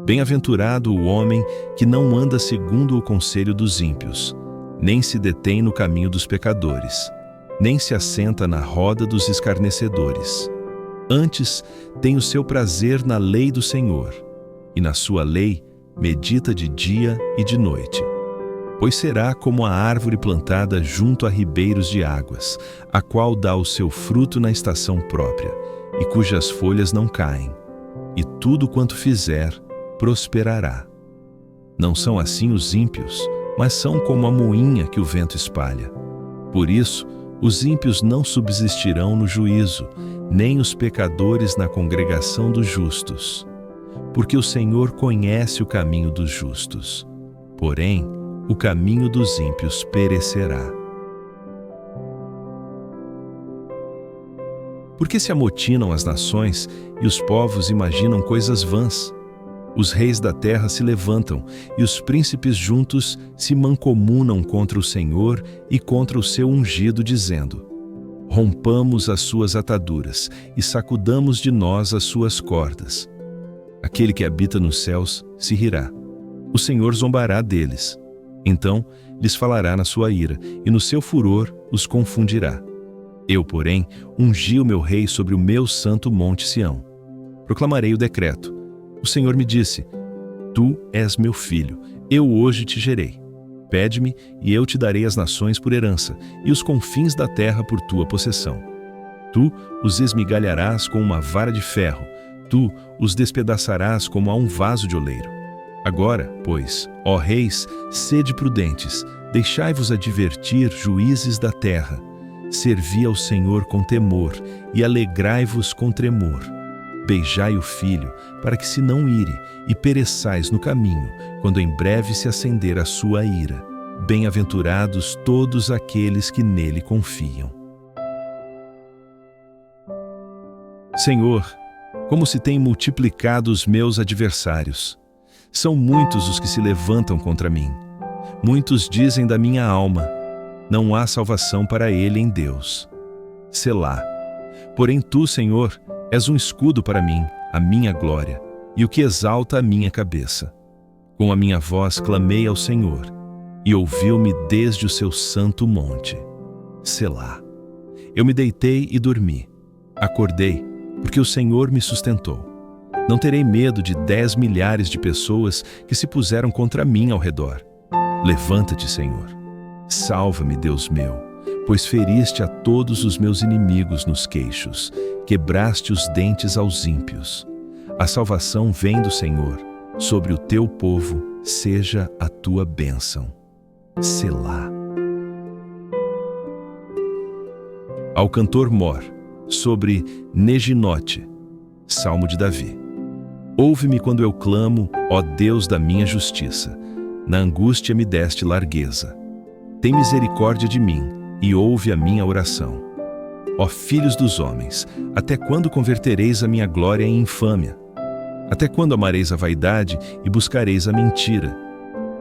Bem-aventurado o homem que não anda segundo o conselho dos ímpios, nem se detém no caminho dos pecadores, nem se assenta na roda dos escarnecedores. Antes tem o seu prazer na lei do Senhor, e na sua lei medita de dia e de noite. Pois será como a árvore plantada junto a ribeiros de águas, a qual dá o seu fruto na estação própria, e cujas folhas não caem, e tudo quanto fizer prosperará. Não são assim os ímpios, mas são como a moinha que o vento espalha. Por isso, os ímpios não subsistirão no juízo, nem os pecadores na congregação dos justos. Porque o Senhor conhece o caminho dos justos, porém, o caminho dos ímpios perecerá. Porque se amotinam as nações e os povos imaginam coisas vãs? Os reis da terra se levantam e os príncipes juntos se mancomunam contra o Senhor e contra o seu ungido, dizendo: rompamos as suas ataduras e sacudamos de nós as suas cordas. Aquele que habita nos céus se rirá. O Senhor zombará deles. Então lhes falará na sua ira, e no seu furor os confundirá. Eu, porém, ungi o meu rei sobre o meu santo monte Sião. Proclamarei o decreto. O Senhor me disse: tu és meu filho, eu hoje te gerei. Pede-me, e eu te darei as nações por herança, e os confins da terra por tua possessão. Tu os esmigalharás com uma vara de ferro, tu os despedaçarás como a um vaso de oleiro. Agora, pois, ó reis, sede prudentes, deixai-vos advertir, juízes da terra. Servi ao Senhor com temor e alegrai-vos com tremor. Beijai o filho, para que se não ire, e pereçais no caminho, quando em breve se acender a sua ira. Bem-aventurados todos aqueles que nele confiam. Senhor, como se têm multiplicado os meus adversários. São muitos os que se levantam contra mim. Muitos dizem da minha alma: não há salvação para ele em Deus. Selá. Porém tu, Senhor, és um escudo para mim, a minha glória, e o que exalta a minha cabeça. Com a minha voz clamei ao Senhor, e ouviu-me desde o seu santo monte. Selá. Eu me deitei e dormi. Acordei, porque o Senhor me sustentou. Não terei medo de 10 milhares de pessoas que se puseram contra mim ao redor. Levanta-te, Senhor. Salva-me, Deus meu, pois feriste a todos os meus inimigos nos queixos, quebraste os dentes aos ímpios. A salvação vem do Senhor, sobre o teu povo seja a tua bênção. Selá. Ao cantor Mor, sobre Neginote, Salmo de Davi. Ouve-me quando eu clamo, ó Deus da minha justiça. Na angústia me deste largueza. Tem misericórdia de mim e ouve a minha oração. Ó filhos dos homens, até quando convertereis a minha glória em infâmia? Até quando amareis a vaidade e buscareis a mentira?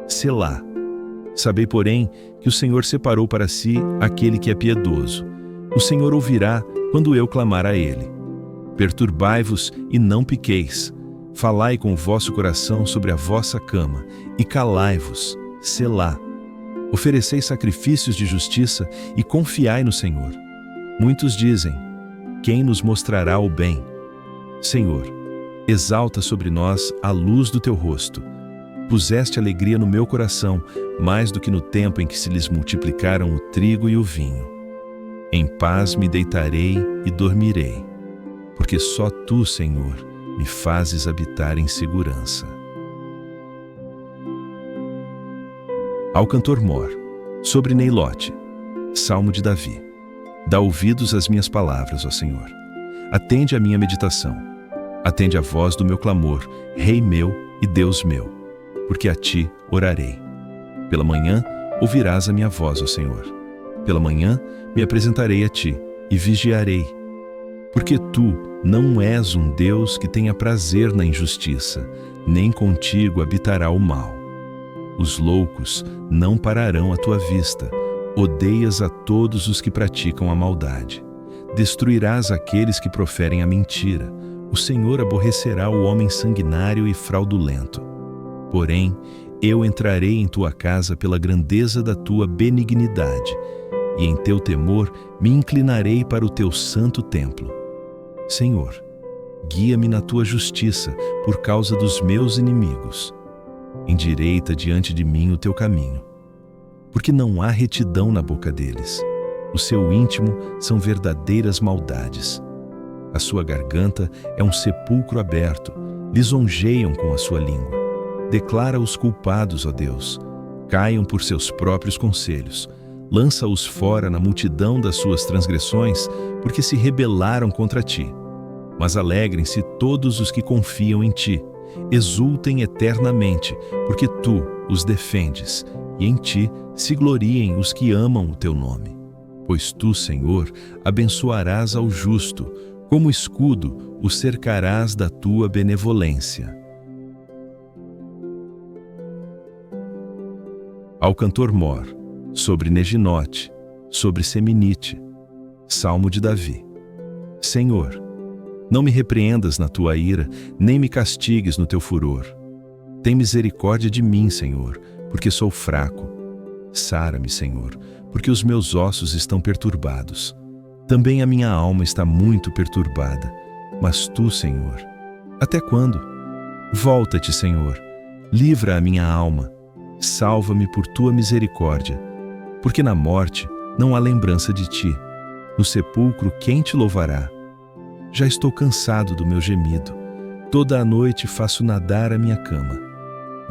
Selá. Sabei, porém, que o Senhor separou para si aquele que é piedoso. O Senhor ouvirá quando eu clamar a ele. Perturbai-vos e não piqueis. Falai com o vosso coração sobre a vossa cama e calai-vos. Selá. Ofereceis sacrifícios de justiça e confiai no Senhor. Muitos dizem: quem nos mostrará o bem? Senhor, exalta sobre nós a luz do teu rosto. Puseste alegria no meu coração, mais do que no tempo em que se lhes multiplicaram o trigo e o vinho. Em paz me deitarei e dormirei, porque só tu, Senhor, me fazes habitar em segurança. Ao cantor Mor, sobre Neilote, Salmo de Davi. Dá ouvidos às minhas palavras, ó Senhor. Atende à minha meditação. Atende à voz do meu clamor, Rei meu e Deus meu, porque a ti orarei. Pela manhã ouvirás a minha voz, ó Senhor. Pela manhã me apresentarei a ti e vigiarei. Porque tu não és um Deus que tenha prazer na injustiça, nem contigo habitará o mal. Os loucos não pararão à tua vista. Odeias a todos os que praticam a maldade. Destruirás aqueles que proferem a mentira. O Senhor aborrecerá o homem sanguinário e fraudulento. Porém, eu entrarei em tua casa pela grandeza da tua benignidade, e em teu temor me inclinarei para o teu santo templo. Senhor, guia-me na tua justiça por causa dos meus inimigos. Endireita diante de mim o teu caminho, porque não há retidão na boca deles. O seu íntimo são verdadeiras maldades. A sua garganta é um sepulcro aberto, lisonjeiam com a sua língua. Declara os culpados, ó Deus, caiam por seus próprios conselhos. Lança-os fora na multidão das suas transgressões, porque se rebelaram contra ti. Mas alegrem-se todos os que confiam em ti. Exultem eternamente, porque tu os defendes, e em ti se gloriem os que amam o teu nome. Pois tu, Senhor, abençoarás ao justo, como escudo o cercarás da tua benevolência. Ao cantor mor, sobre Neginote, sobre Seminite, Salmo de Davi. Senhor, não me repreendas na tua ira, nem me castigues no teu furor. Tem misericórdia de mim, Senhor, porque sou fraco. Sara-me, Senhor, porque os meus ossos estão perturbados. Também a minha alma está muito perturbada. Mas tu, Senhor, até quando? Volta-te, Senhor, livra a minha alma. Salva-me por tua misericórdia, porque na morte não há lembrança de ti. No sepulcro quem te louvará? Já estou cansado do meu gemido. Toda a noite faço nadar a minha cama.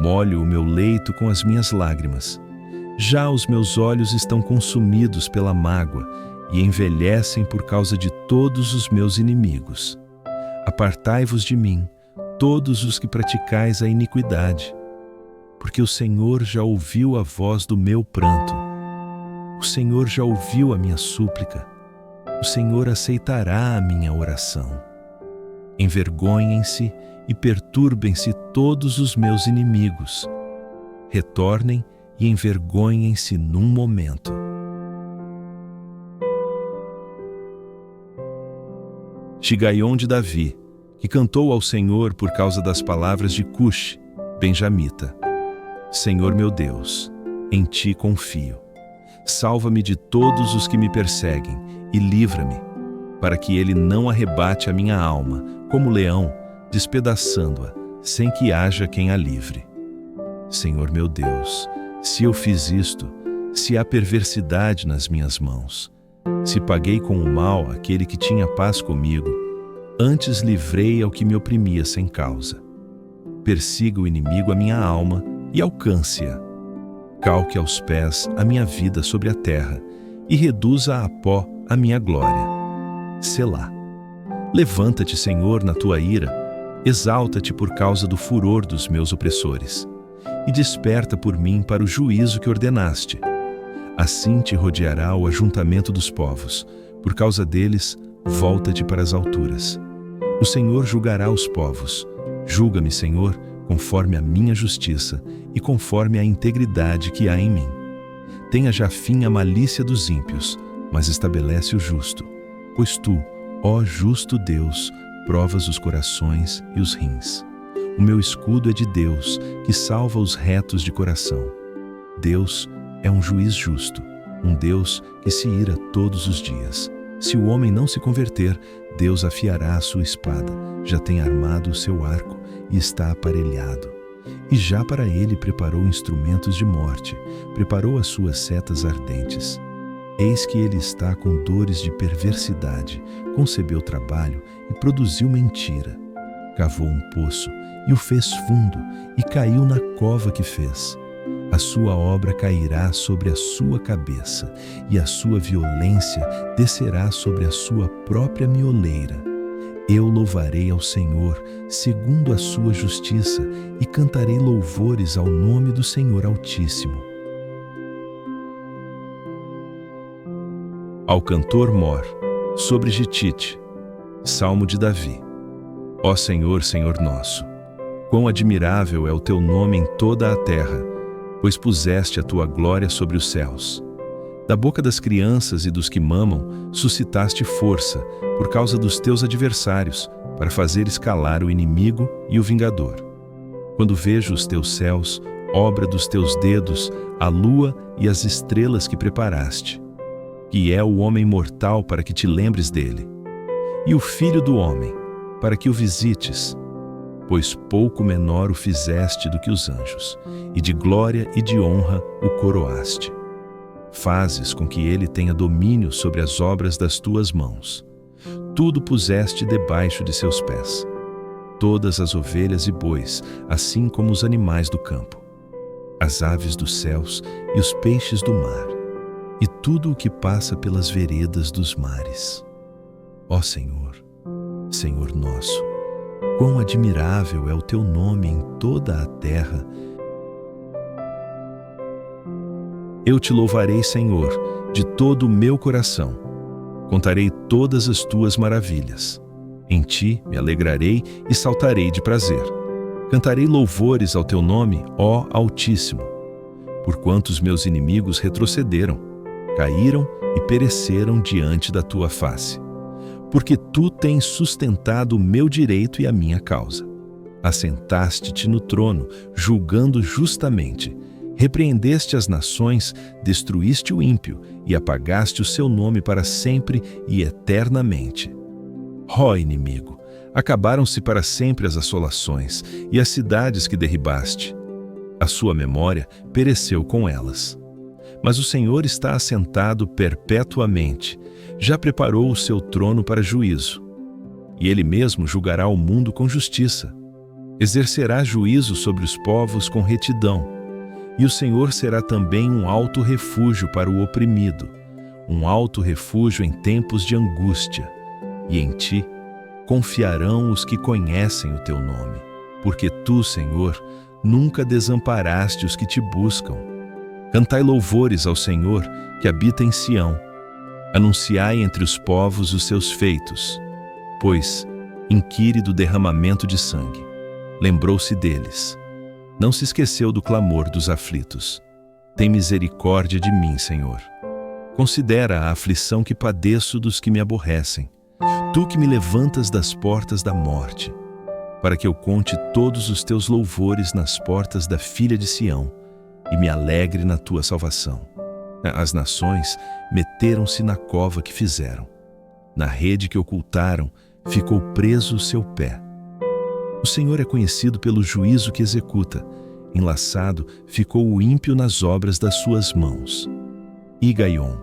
Molho o meu leito com as minhas lágrimas. Já os meus olhos estão consumidos pela mágoa e envelhecem por causa de todos os meus inimigos. Apartai-vos de mim, todos os que praticais a iniquidade, porque o Senhor já ouviu a voz do meu pranto. O Senhor já ouviu a minha súplica. O Senhor aceitará a minha oração. Envergonhem-se e perturbem-se todos os meus inimigos. Retornem e envergonhem-se num momento. Shigaion de Davi, que cantou ao Senhor por causa das palavras de Cush, benjamita. Senhor meu Deus, em ti confio. Salva-me de todos os que me perseguem e livra-me, para que ele não arrebate a minha alma, como leão, despedaçando-a, sem que haja quem a livre. Senhor meu Deus, se eu fiz isto, se há perversidade nas minhas mãos, se paguei com o mal aquele que tinha paz comigo, antes livrei ao que me oprimia sem causa. Persiga o inimigo a minha alma e alcance-a. Calque aos pés a minha vida sobre a terra e reduza a pó a minha glória. Selá. Levanta-te, Senhor, na tua ira, exalta-te por causa do furor dos meus opressores, e desperta por mim para o juízo que ordenaste. Assim te rodeará o ajuntamento dos povos, por causa deles, volta-te para as alturas. O Senhor julgará os povos. Julga-me, Senhor, conforme a minha justiça e conforme a integridade que há em mim. Tenha já fim a malícia dos ímpios, mas estabelece o justo. Pois tu, ó justo Deus, provas os corações e os rins. O meu escudo é de Deus, que salva os retos de coração. Deus é um juiz justo, um Deus que se ira todos os dias. Se o homem não se converter, Deus afiará a sua espada, já tem armado o seu arco e está aparelhado. E já para ele preparou instrumentos de morte, preparou as suas setas ardentes. Eis que ele está com dores de perversidade, concebeu trabalho e produziu mentira. Cavou um poço e o fez fundo, e caiu na cova que fez. A sua obra cairá sobre a sua cabeça, e a sua violência descerá sobre a sua própria mioleira. Eu louvarei ao Senhor segundo a sua justiça, e cantarei louvores ao nome do Senhor Altíssimo. Ao cantor mor, sobre Gitite, Salmo de Davi. Ó Senhor, Senhor nosso, quão admirável é o teu nome em toda a terra, pois puseste a tua glória sobre os céus. Da boca das crianças e dos que mamam, suscitaste força, por causa dos teus adversários, para fazer escalar o inimigo e o vingador. Quando vejo os teus céus, obra dos teus dedos, a lua e as estrelas que preparaste, que é o homem mortal para que te lembres dele, e o filho do homem, para que o visites, pois pouco menor o fizeste do que os anjos, e de glória e de honra o coroaste. Fazes com que ele tenha domínio sobre as obras das tuas mãos. Tudo puseste debaixo de seus pés, todas as ovelhas e bois, assim como os animais do campo, as aves dos céus e os peixes do mar, e tudo o que passa pelas veredas dos mares. Ó Senhor, Senhor nosso, quão admirável é o teu nome em toda a terra. Eu te louvarei, Senhor, de todo o meu coração. Contarei todas as tuas maravilhas. Em ti me alegrarei e saltarei de prazer. Cantarei louvores ao teu nome, ó Altíssimo. Porquanto os meus inimigos retrocederam, caíram e pereceram diante da tua face. Porque tu tens sustentado o meu direito e a minha causa. Assentaste-te no trono, julgando justamente. Repreendeste as nações, destruíste o ímpio e apagaste o seu nome para sempre e eternamente. Ó inimigo, acabaram-se para sempre as assolações e as cidades que derribaste. A sua memória pereceu com elas. Mas o Senhor está assentado perpetuamente, já preparou o seu trono para juízo. E ele mesmo julgará o mundo com justiça. Exercerá juízo sobre os povos com retidão. E o Senhor será também um alto refúgio para o oprimido, um alto refúgio em tempos de angústia. E em ti confiarão os que conhecem o teu nome, porque tu, Senhor, nunca desamparaste os que te buscam. Cantai louvores ao Senhor, que habita em Sião. Anunciai entre os povos os seus feitos, pois inquire do derramamento de sangue. Lembrou-se deles. Não se esqueceu do clamor dos aflitos. Tem misericórdia de mim, Senhor. Considera a aflição que padeço dos que me aborrecem. Tu que me levantas das portas da morte, para que eu conte todos os teus louvores nas portas da filha de Sião e me alegre na tua salvação. As nações meteram-se na cova que fizeram. Na rede que ocultaram, ficou preso o seu pé. O Senhor é conhecido pelo juízo que executa. Enlaçado ficou o ímpio nas obras das suas mãos. Igaion,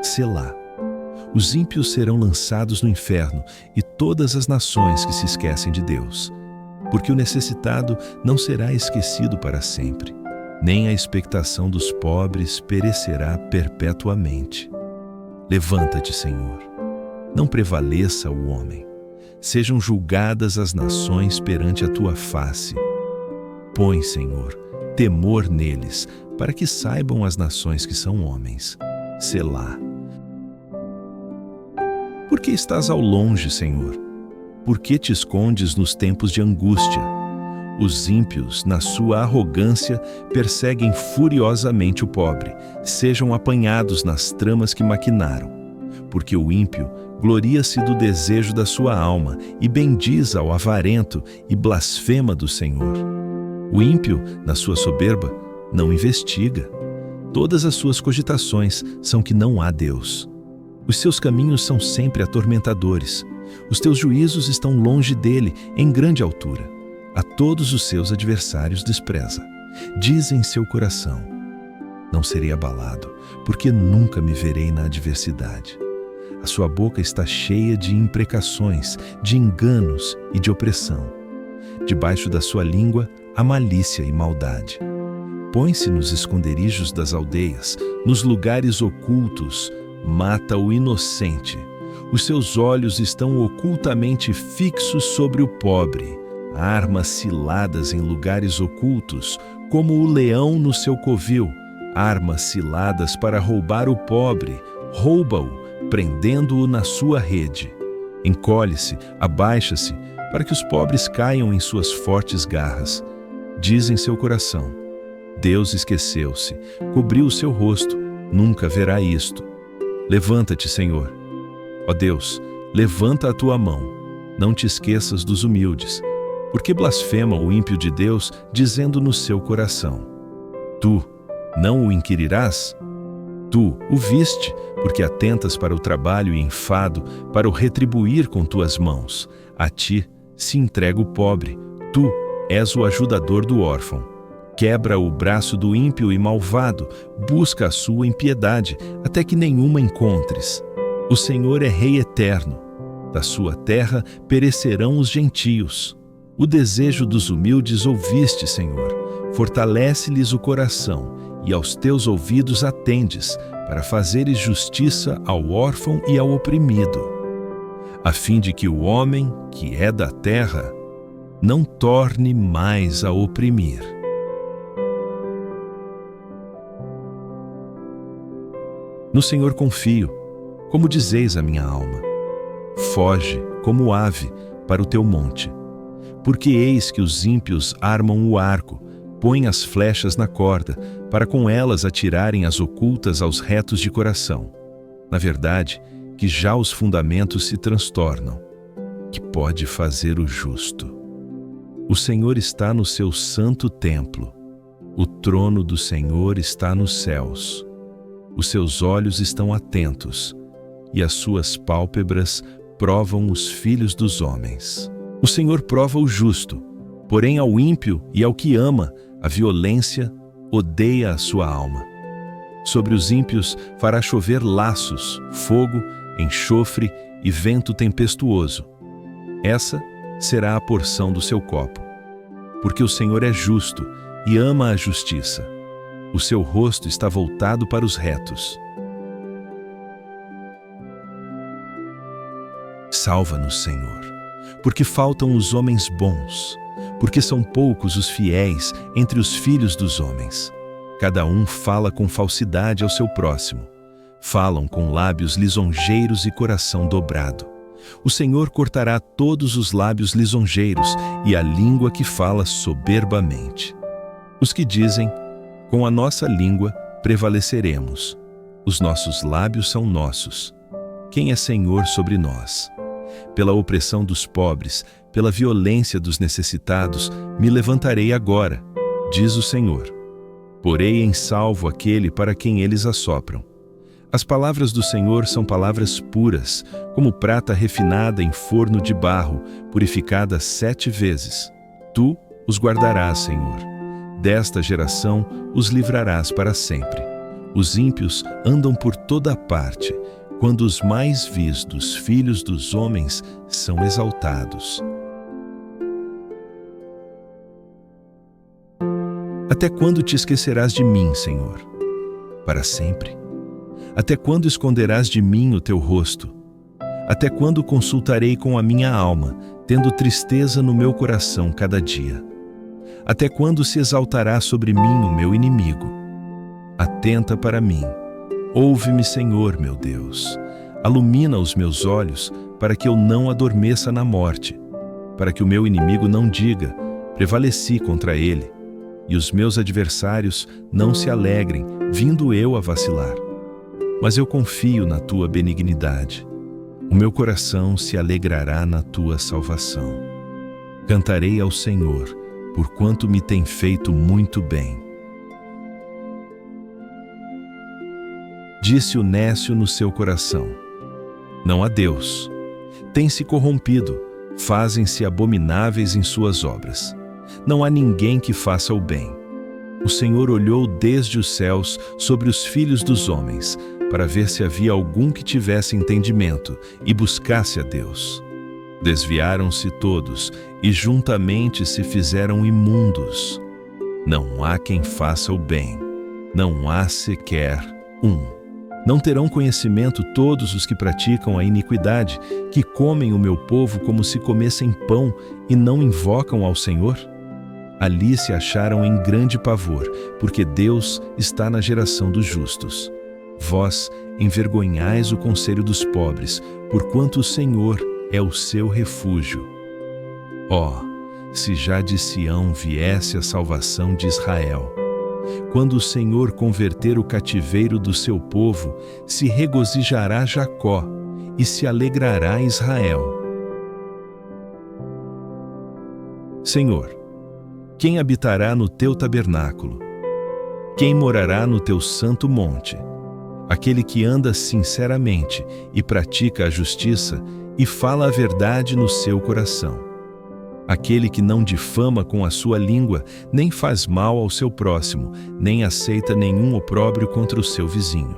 Selá. Os ímpios serão lançados no inferno e todas as nações que se esquecem de Deus. Porque o necessitado não será esquecido para sempre, nem a expectação dos pobres perecerá perpetuamente. Levanta-te, Senhor. Não prevaleça o homem. Sejam julgadas as nações perante a tua face. Põe, Senhor, temor neles, para que saibam as nações que são homens. Selá. Por que estás ao longe, Senhor? Por que te escondes nos tempos de angústia? Os ímpios, na sua arrogância, perseguem furiosamente o pobre. Sejam apanhados nas tramas que maquinaram. Porque o ímpio gloria-se do desejo da sua alma e bendiz ao avarento e blasfema do Senhor. O ímpio, na sua soberba, não investiga. Todas as suas cogitações são que não há Deus. Os seus caminhos são sempre atormentadores. Os teus juízos estão longe dele, em grande altura. A todos os seus adversários despreza. Diz em seu coração: não serei abalado, porque nunca me verei na adversidade. A sua boca está cheia de imprecações, de enganos e de opressão. Debaixo da sua língua há malícia e maldade. Põe-se nos esconderijos das aldeias, nos lugares ocultos, mata o inocente. Os seus olhos estão ocultamente fixos sobre o pobre. Arma ciladas em lugares ocultos, como o leão no seu covil. Armas ciladas para roubar o pobre. Rouba-o, prendendo-o na sua rede. Encolhe-se, abaixa-se, para que os pobres caiam em suas fortes garras. Diz em seu coração: Deus esqueceu-se, cobriu o seu rosto, nunca verá isto. Levanta-te, Senhor. Ó Deus, levanta a tua mão. não te esqueças dos humildes, porque blasfema o ímpio de Deus, dizendo no seu coração: Tu não o inquirirás? Tu o viste, porque atentas para o trabalho e enfado, para o retribuir com tuas mãos. A ti se entrega o pobre, tu és o ajudador do órfão. Quebra o braço do ímpio e malvado, busca a sua impiedade, até que nenhuma encontres. O Senhor é Rei eterno. Da sua terra perecerão os gentios. O desejo dos humildes ouviste, Senhor. Fortalece-lhes o coração, e aos teus ouvidos atendes, para fazeres justiça ao órfão e ao oprimido, a fim de que o homem, que é da terra, não torne mais a oprimir. No Senhor confio, como dizeis a minha alma. Foge, como ave, para o teu monte. Porque eis que os ímpios armam o arco, põem as flechas na corda, para com elas atirarem as ocultas aos retos de coração. Na verdade, que já os fundamentos se transtornam. Que pode fazer o justo? O Senhor está no seu santo templo. O trono do Senhor está nos céus. Os seus olhos estão atentos, e as suas pálpebras provam os filhos dos homens. O Senhor prova o justo, porém ao ímpio e ao que ama a violência odeia a sua alma. Sobre os ímpios fará chover laços, fogo, enxofre e vento tempestuoso. Essa será a porção do seu copo. Porque o Senhor é justo e ama a justiça. O seu rosto está voltado para os retos. Salva-nos, Senhor, porque faltam os homens bons, porque são poucos os fiéis entre os filhos dos homens. Cada um fala com falsidade ao seu próximo. Falam com lábios lisonjeiros e coração dobrado. O Senhor cortará todos os lábios lisonjeiros e a língua que fala soberbamente. Os que dizem, com a nossa língua prevaleceremos. Os nossos lábios são nossos. Quem é Senhor sobre nós? Pela opressão dos pobres, pela violência dos necessitados, me levantarei agora, diz o Senhor. Porei em salvo aquele para quem eles assopram. As palavras do Senhor são palavras puras, como prata refinada em forno de barro, purificada 7 vezes. Tu os guardarás, Senhor. Desta geração os livrarás para sempre. Os ímpios andam por toda a parte, quando os mais vis dos filhos dos homens são exaltados. Até quando te esquecerás de mim, Senhor? Para sempre? Até quando esconderás de mim o teu rosto? Até quando consultarei com a minha alma, tendo tristeza no meu coração cada dia? Até quando se exaltará sobre mim o meu inimigo? Atenta para mim. Ouve-me, Senhor, meu Deus. Alumina os meus olhos, para que eu não adormeça na morte, para que o meu inimigo não diga, prevaleci contra ele, e os meus adversários não se alegrem, vindo eu a vacilar. Mas eu confio na tua benignidade. O meu coração se alegrará na tua salvação. Cantarei ao Senhor, porquanto me tem feito muito bem. Disse o nécio no seu coração: não há Deus. Tem-se corrompido, fazem-se abomináveis em suas obras. Não há ninguém que faça o bem. O Senhor olhou desde os céus sobre os filhos dos homens, para ver se havia algum que tivesse entendimento e buscasse a Deus. Desviaram-se todos e juntamente se fizeram imundos. Não há quem faça o bem, não há sequer um. Não terão conhecimento todos os que praticam a iniquidade, que comem o meu povo como se comessem pão e não invocam ao Senhor? Ali se acharam em grande pavor, porque Deus está na geração dos justos. Vós envergonhais o conselho dos pobres, porquanto o Senhor é o seu refúgio. Ó, se já de Sião viesse a salvação de Israel! Quando o Senhor converter o cativeiro do seu povo, se regozijará Jacó e se alegrará Israel. Senhor, quem habitará no teu tabernáculo? Quem morará no teu santo monte? Aquele que anda sinceramente e pratica a justiça e fala a verdade no seu coração. Aquele que não difama com a sua língua, nem faz mal ao seu próximo, nem aceita nenhum opróbrio contra o seu vizinho.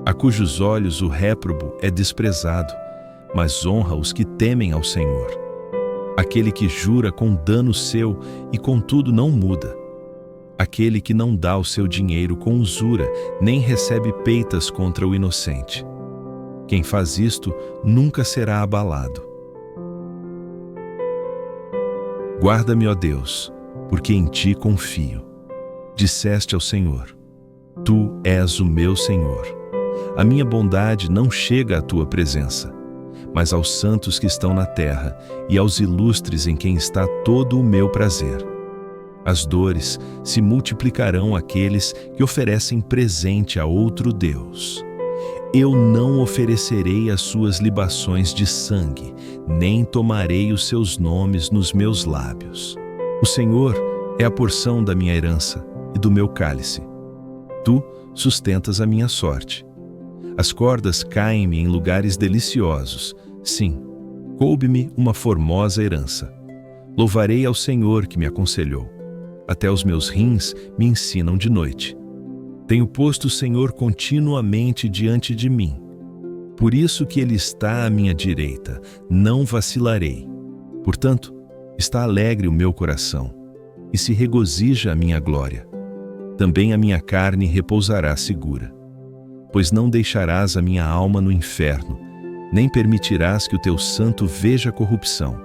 A cujos olhos o réprobo é desprezado, mas honra os que temem ao Senhor. Aquele que jura com dano seu e contudo não muda. Aquele que não dá o seu dinheiro com usura, nem recebe peitas contra o inocente. Quem faz isto nunca será abalado. Guarda-me, ó Deus, porque em ti confio. Disseste ao Senhor: Tu és o meu Senhor. A minha bondade não chega à tua presença, mas aos santos que estão na terra e aos ilustres em quem está todo o meu prazer. As dores se multiplicarão àqueles que oferecem presente a outro Deus. Eu não oferecerei as suas libações de sangue, nem tomarei os seus nomes nos meus lábios. O Senhor é a porção da minha herança e do meu cálice. Tu sustentas a minha sorte. As cordas caem-me em lugares deliciosos. Sim, coube-me uma formosa herança. Louvarei ao Senhor que me aconselhou. Até os meus rins me ensinam de noite. Tenho posto o Senhor continuamente diante de mim. Por isso que Ele está à minha direita, não vacilarei. Portanto, está alegre o meu coração, e se regozija a minha glória. Também a minha carne repousará segura. Pois não deixarás a minha alma no inferno, nem permitirás que o teu santo veja a corrupção.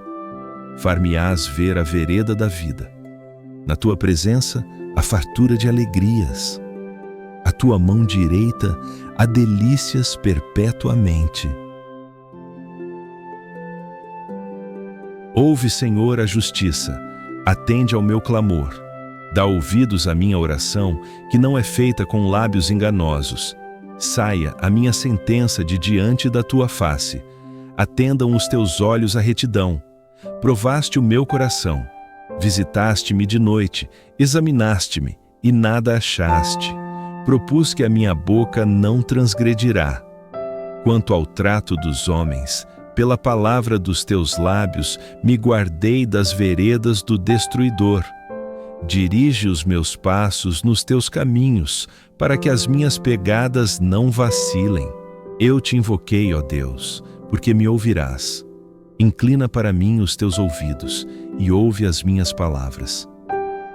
Far-me-ás ver a vereda da vida. Na tua presença, a fartura de alegrias. A tua mão direita há delícias perpetuamente. Ouve, Senhor, a justiça, atende ao meu clamor. Dá ouvidos à minha oração, que não é feita com lábios enganosos. Saia a minha sentença de diante da tua face. Atendam os teus olhos à retidão. Provaste o meu coração. Visitaste-me de noite, examinaste-me, e nada achaste. Propus que a minha boca não transgredirá. Quanto ao trato dos homens, pela palavra dos teus lábios, me guardei das veredas do destruidor. Dirige os meus passos nos teus caminhos, para que as minhas pegadas não vacilem. Eu te invoquei, ó Deus, porque me ouvirás. Inclina para mim os teus ouvidos e ouve as minhas palavras.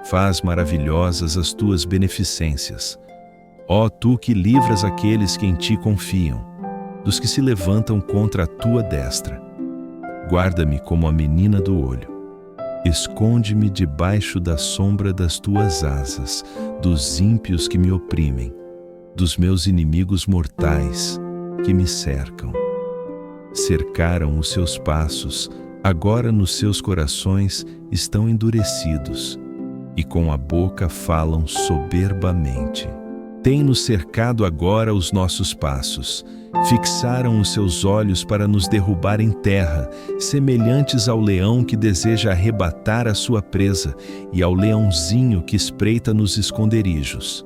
Faz maravilhosas as tuas beneficências. Ó tu que livras aqueles que em ti confiam, dos que se levantam contra a tua destra. Guarda-me como a menina do olho. Esconde-me debaixo da sombra das tuas asas, dos ímpios que me oprimem, dos meus inimigos mortais que me cercam. Cercaram os seus passos, agora nos seus corações estão endurecidos, e com a boca falam soberbamente. Tem-nos cercado agora os nossos passos, fixaram os seus olhos para nos derrubar em terra, semelhantes ao leão que deseja arrebatar a sua presa e ao leãozinho que espreita nos esconderijos.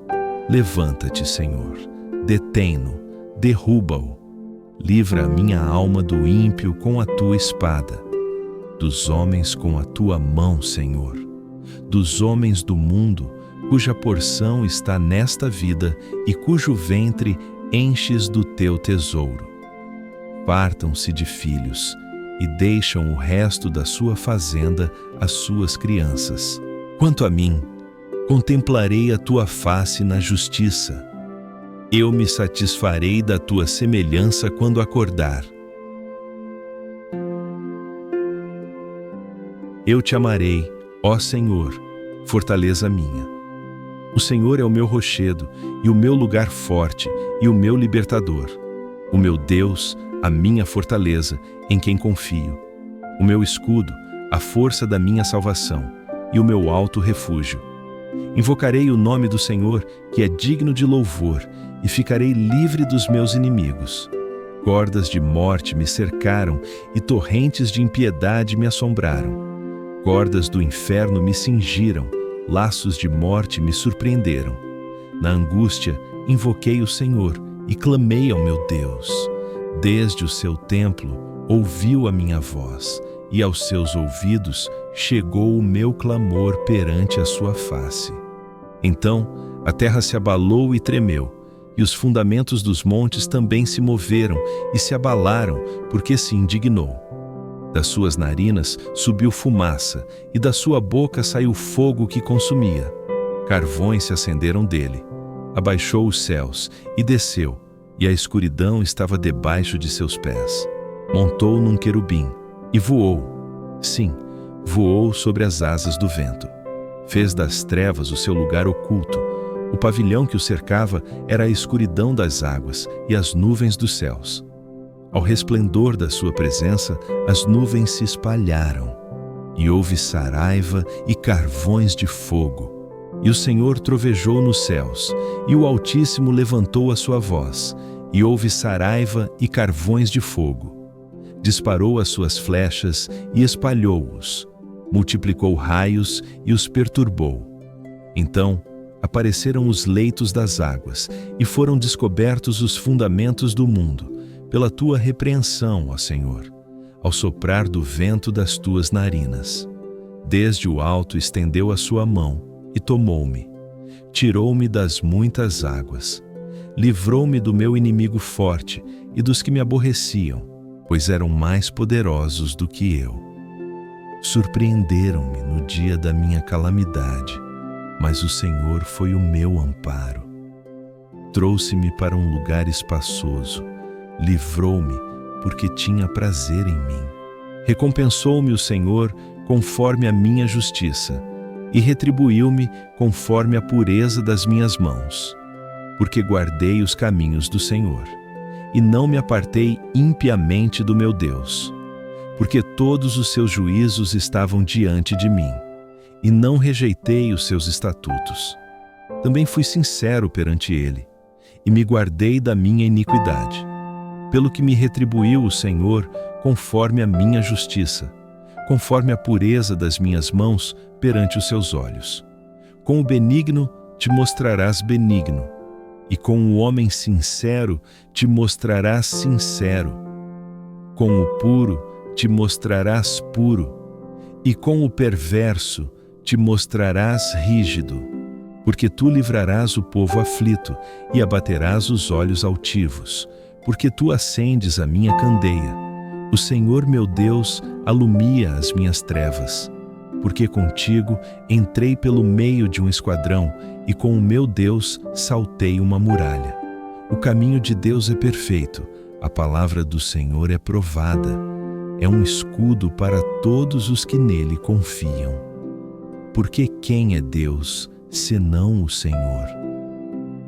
Levanta-te, Senhor, detém-no, derruba-o. Livra a minha alma do ímpio com a tua espada, dos homens com a tua mão, Senhor, dos homens do mundo, cuja porção está nesta vida e cujo ventre enches do teu tesouro. Partam-se de filhos e deixam o resto da sua fazenda às suas crianças. Quanto a mim, contemplarei a tua face na justiça. Eu me satisfarei da tua semelhança quando acordar. Eu te amarei, ó Senhor, fortaleza minha. O Senhor é o meu rochedo e o meu lugar forte e o meu libertador. O meu Deus, a minha fortaleza, em quem confio. O meu escudo, a força da minha salvação e o meu alto refúgio. Invocarei o nome do Senhor, que é digno de louvor, e ficarei livre dos meus inimigos. Cordas de morte me cercaram e torrentes de impiedade me assombraram. Cordas do inferno me cingiram, laços de morte me surpreenderam. Na angústia, invoquei o Senhor e clamei ao meu Deus. Desde o seu templo, ouviu a minha voz, e aos seus ouvidos chegou o meu clamor perante a sua face. Então a terra se abalou e tremeu, e os fundamentos dos montes também se moveram e se abalaram, porque se indignou. Das suas narinas subiu fumaça, e da sua boca saiu fogo que consumia. Carvões se acenderam dele. Abaixou os céus e desceu, e a escuridão estava debaixo de seus pés. Montou num querubim e voou. Sim, voou sobre as asas do vento. Fez das trevas o seu lugar oculto. O pavilhão que o cercava era a escuridão das águas e as nuvens dos céus. Ao resplendor da sua presença, as nuvens se espalharam, e houve saraiva e carvões de fogo. E o Senhor trovejou nos céus, e o Altíssimo levantou a sua voz, e houve saraiva e carvões de fogo. Disparou as suas flechas e espalhou-os, multiplicou raios e os perturbou. Então apareceram os leitos das águas, e foram descobertos os fundamentos do mundo, pela tua repreensão, ó Senhor, ao soprar do vento das tuas narinas. Desde o alto estendeu a sua mão e tomou-me. Tirou-me das muitas águas. Livrou-me do meu inimigo forte e dos que me aborreciam, pois eram mais poderosos do que eu. Surpreenderam-me no dia da minha calamidade, mas o Senhor foi o meu amparo. Trouxe-me para um lugar espaçoso, livrou-me porque tinha prazer em mim. Recompensou-me o Senhor conforme a minha justiça, e retribuiu-me conforme a pureza das minhas mãos, porque guardei os caminhos do Senhor, e não me apartei impiamente do meu Deus, porque todos os seus juízos estavam diante de mim, e não rejeitei os seus estatutos. Também fui sincero perante ele, e me guardei da minha iniquidade, pelo que me retribuiu o Senhor conforme a minha justiça, conforme a pureza das minhas mãos perante os seus olhos. Com o benigno te mostrarás benigno, e com o homem sincero te mostrarás sincero. Com o puro te mostrarás puro, e com o perverso te mostrarás rígido, porque tu livrarás o povo aflito e abaterás os olhos altivos, porque tu acendes a minha candeia. O Senhor meu Deus alumia as minhas trevas, porque contigo entrei pelo meio de um esquadrão e com o meu Deus saltei uma muralha. O caminho de Deus é perfeito, a palavra do Senhor é provada, é um escudo para todos os que nele confiam. Porque quem é Deus, senão o Senhor?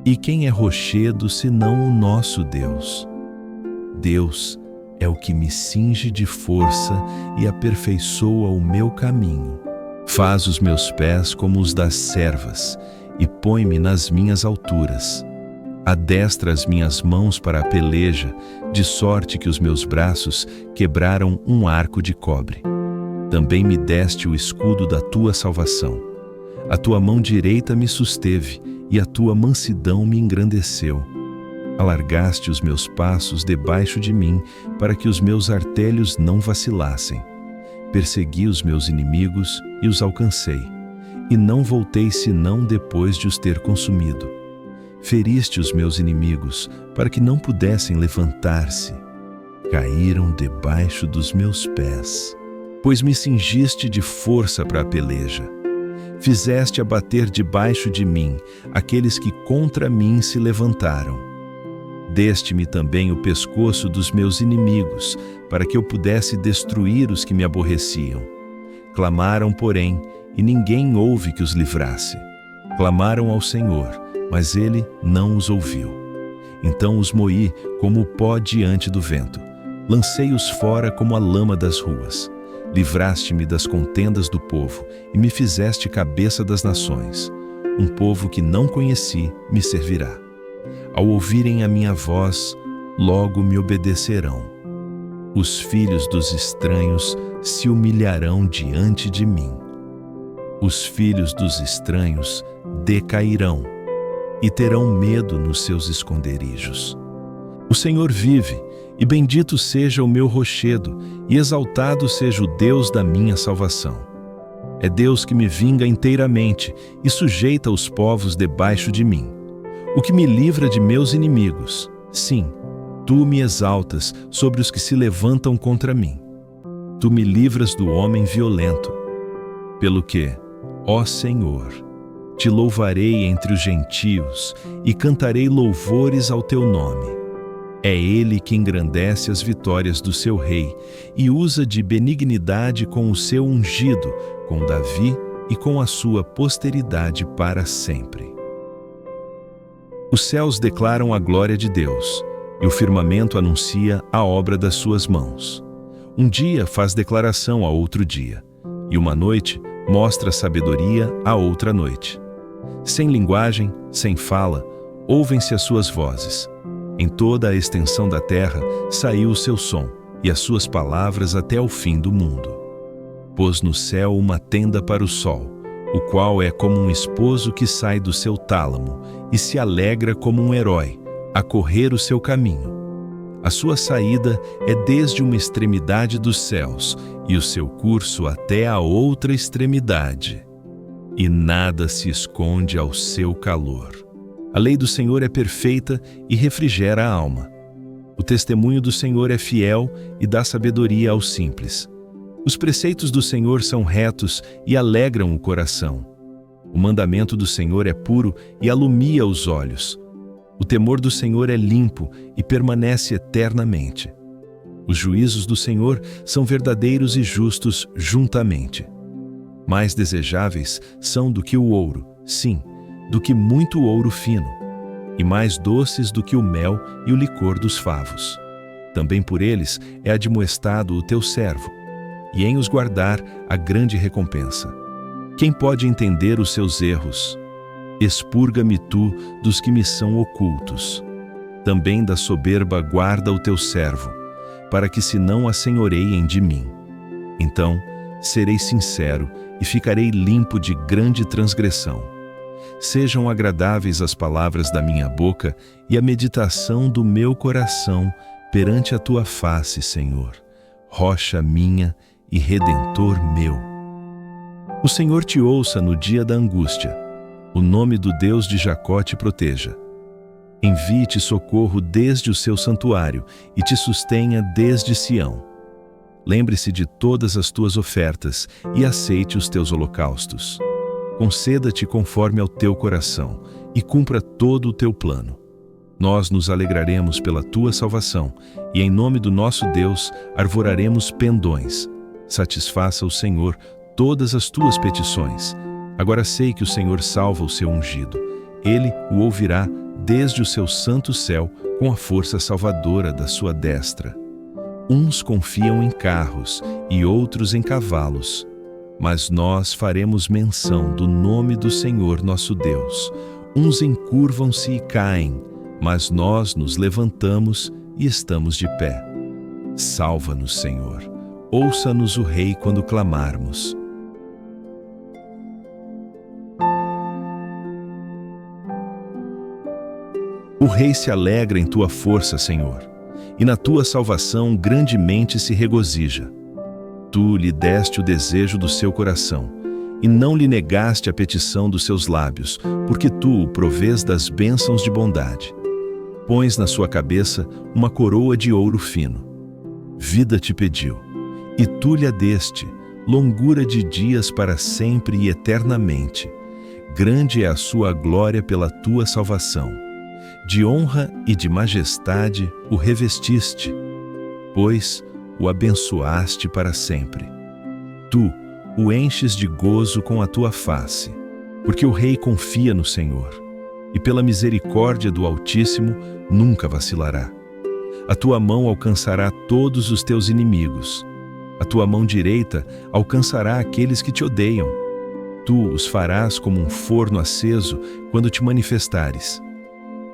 E quem é rochedo, senão o nosso Deus? Deus é o que me cinge de força e aperfeiçoa o meu caminho. Faz os meus pés como os das servas e põe-me nas minhas alturas. Adestra as minhas mãos para a peleja, de sorte que os meus braços quebraram um arco de cobre. Também me deste o escudo da tua salvação. A tua mão direita me susteve e a tua mansidão me engrandeceu. Alargaste os meus passos debaixo de mim, para que os meus artelhos não vacilassem. Persegui os meus inimigos e os alcancei, e não voltei senão depois de os ter consumido. Feriste os meus inimigos, para que não pudessem levantar-se. Caíram debaixo dos meus pés, pois me cingiste de força para a peleja. Fizeste abater debaixo de mim aqueles que contra mim se levantaram. Deste-me também o pescoço dos meus inimigos, para que eu pudesse destruir os que me aborreciam. Clamaram, porém, e ninguém houve que os livrasse. Clamaram ao Senhor, mas ele não os ouviu. Então os moí como o pó diante do vento. Lancei-os fora como a lama das ruas. Livraste-me das contendas do povo e me fizeste cabeça das nações. Um povo que não conheci me servirá. Ao ouvirem a minha voz, logo me obedecerão. Os filhos dos estranhos se humilharão diante de mim. Os filhos dos estranhos decairão e terão medo nos seus esconderijos. O Senhor vive, e bendito seja o meu rochedo, e exaltado seja o Deus da minha salvação. É Deus que me vinga inteiramente e sujeita os povos debaixo de mim. O que me livra de meus inimigos. Sim, tu me exaltas sobre os que se levantam contra mim. Tu me livras do homem violento. Pelo que, ó Senhor, te louvarei entre os gentios e cantarei louvores ao teu nome. É Ele que engrandece as vitórias do seu rei e usa de benignidade com o seu ungido, com Davi e com a sua posteridade para sempre. Os céus declaram a glória de Deus, e o firmamento anuncia a obra das suas mãos. Um dia faz declaração a outro dia, e uma noite mostra sabedoria a outra noite. Sem linguagem, sem fala, ouvem-se as suas vozes. Em toda a extensão da terra saiu o seu som, e as suas palavras até o fim do mundo. Pôs no céu uma tenda para o sol, o qual é como um esposo que sai do seu tálamo e se alegra como um herói, a correr o seu caminho. A sua saída é desde uma extremidade dos céus, e o seu curso até a outra extremidade. E nada se esconde ao seu calor. A lei do Senhor é perfeita e refrigera a alma. O testemunho do Senhor é fiel e dá sabedoria aos simples. Os preceitos do Senhor são retos e alegram o coração. O mandamento do Senhor é puro e alumia os olhos. O temor do Senhor é limpo e permanece eternamente. Os juízos do Senhor são verdadeiros e justos juntamente. Mais desejáveis são do que o ouro, sim, do que muito ouro fino, e mais doces do que o mel e o licor dos favos. Também por eles é admoestado o teu servo, e em os guardar a grande recompensa. Quem pode entender os seus erros? Expurga-me tu dos que me são ocultos. Também da soberba guarda o teu servo, para que se não assenhoreiem de mim. Então serei sincero e ficarei limpo de grande transgressão. Sejam agradáveis as palavras da minha boca e a meditação do meu coração perante a tua face, Senhor, rocha minha e redentor meu. O Senhor te ouça no dia da angústia. O nome do Deus de Jacó te proteja. Envie-te socorro desde o seu santuário e te sustenha desde Sião. Lembre-se de todas as tuas ofertas e aceite os teus holocaustos. Conceda-te conforme ao teu coração e cumpra todo o teu plano. Nós nos alegraremos pela tua salvação e em nome do nosso Deus arvoraremos pendões. Satisfaça o Senhor todas as tuas petições. Agora sei que o Senhor salva o seu ungido. Ele o ouvirá desde o seu santo céu com a força salvadora da sua destra. Uns confiam em carros e outros em cavalos, mas nós faremos menção do nome do Senhor nosso Deus. Uns encurvam-se e caem, mas nós nos levantamos e estamos de pé. Salva-nos, Senhor. Ouça-nos o Rei quando clamarmos. O Rei se alegra em tua força, Senhor, e na tua salvação grandemente se regozija. Tu lhe deste o desejo do seu coração, e não lhe negaste a petição dos seus lábios, porque tu o provês das bênçãos de bondade. Pões na sua cabeça uma coroa de ouro fino. Vida te pediu, e tu lhe a deste, longura de dias para sempre e eternamente. Grande é a sua glória pela tua salvação. De honra e de majestade o revestiste, pois o abençoaste para sempre. Tu o enches de gozo com a tua face, porque o rei confia no Senhor, e pela misericórdia do Altíssimo nunca vacilará. A tua mão alcançará todos os teus inimigos. A tua mão direita alcançará aqueles que te odeiam. Tu os farás como um forno aceso quando te manifestares.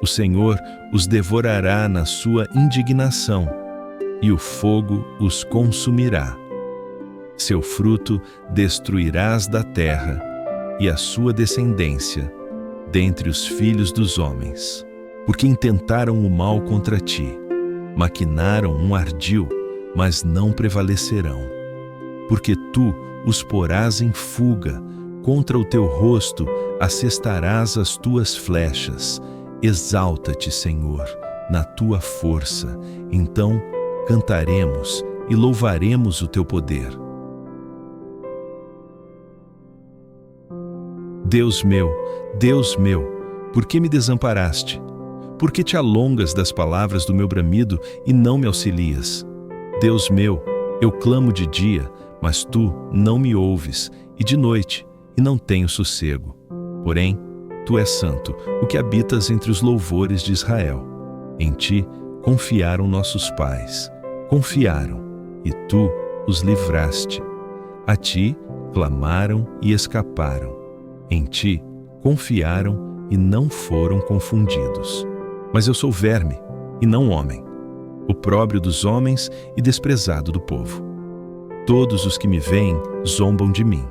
O Senhor os devorará na sua indignação. e o fogo os consumirá. Seu fruto destruirás da terra, e a sua descendência dentre os filhos dos homens. Porque intentaram o mal contra ti, maquinaram um ardil, mas não prevalecerão. Porque tu os porás em fuga, contra o teu rosto assestarás as tuas flechas. Exalta-te, Senhor, na tua força, então cantaremos e louvaremos o teu poder. Deus meu, por que me desamparaste? Por que te alongas das palavras do meu bramido e não me auxilias? Deus meu, eu clamo de dia, mas tu não me ouves, e de noite, e não tenho sossego. Porém, tu és santo, o que habitas entre os louvores de Israel. Em ti confiaram nossos pais, confiaram, e tu os livraste. A ti clamaram e escaparam. Em ti confiaram e não foram confundidos. Mas eu sou verme, e não homem, opróbrio dos homens e desprezado do povo. Todos os que me veem zombam de mim.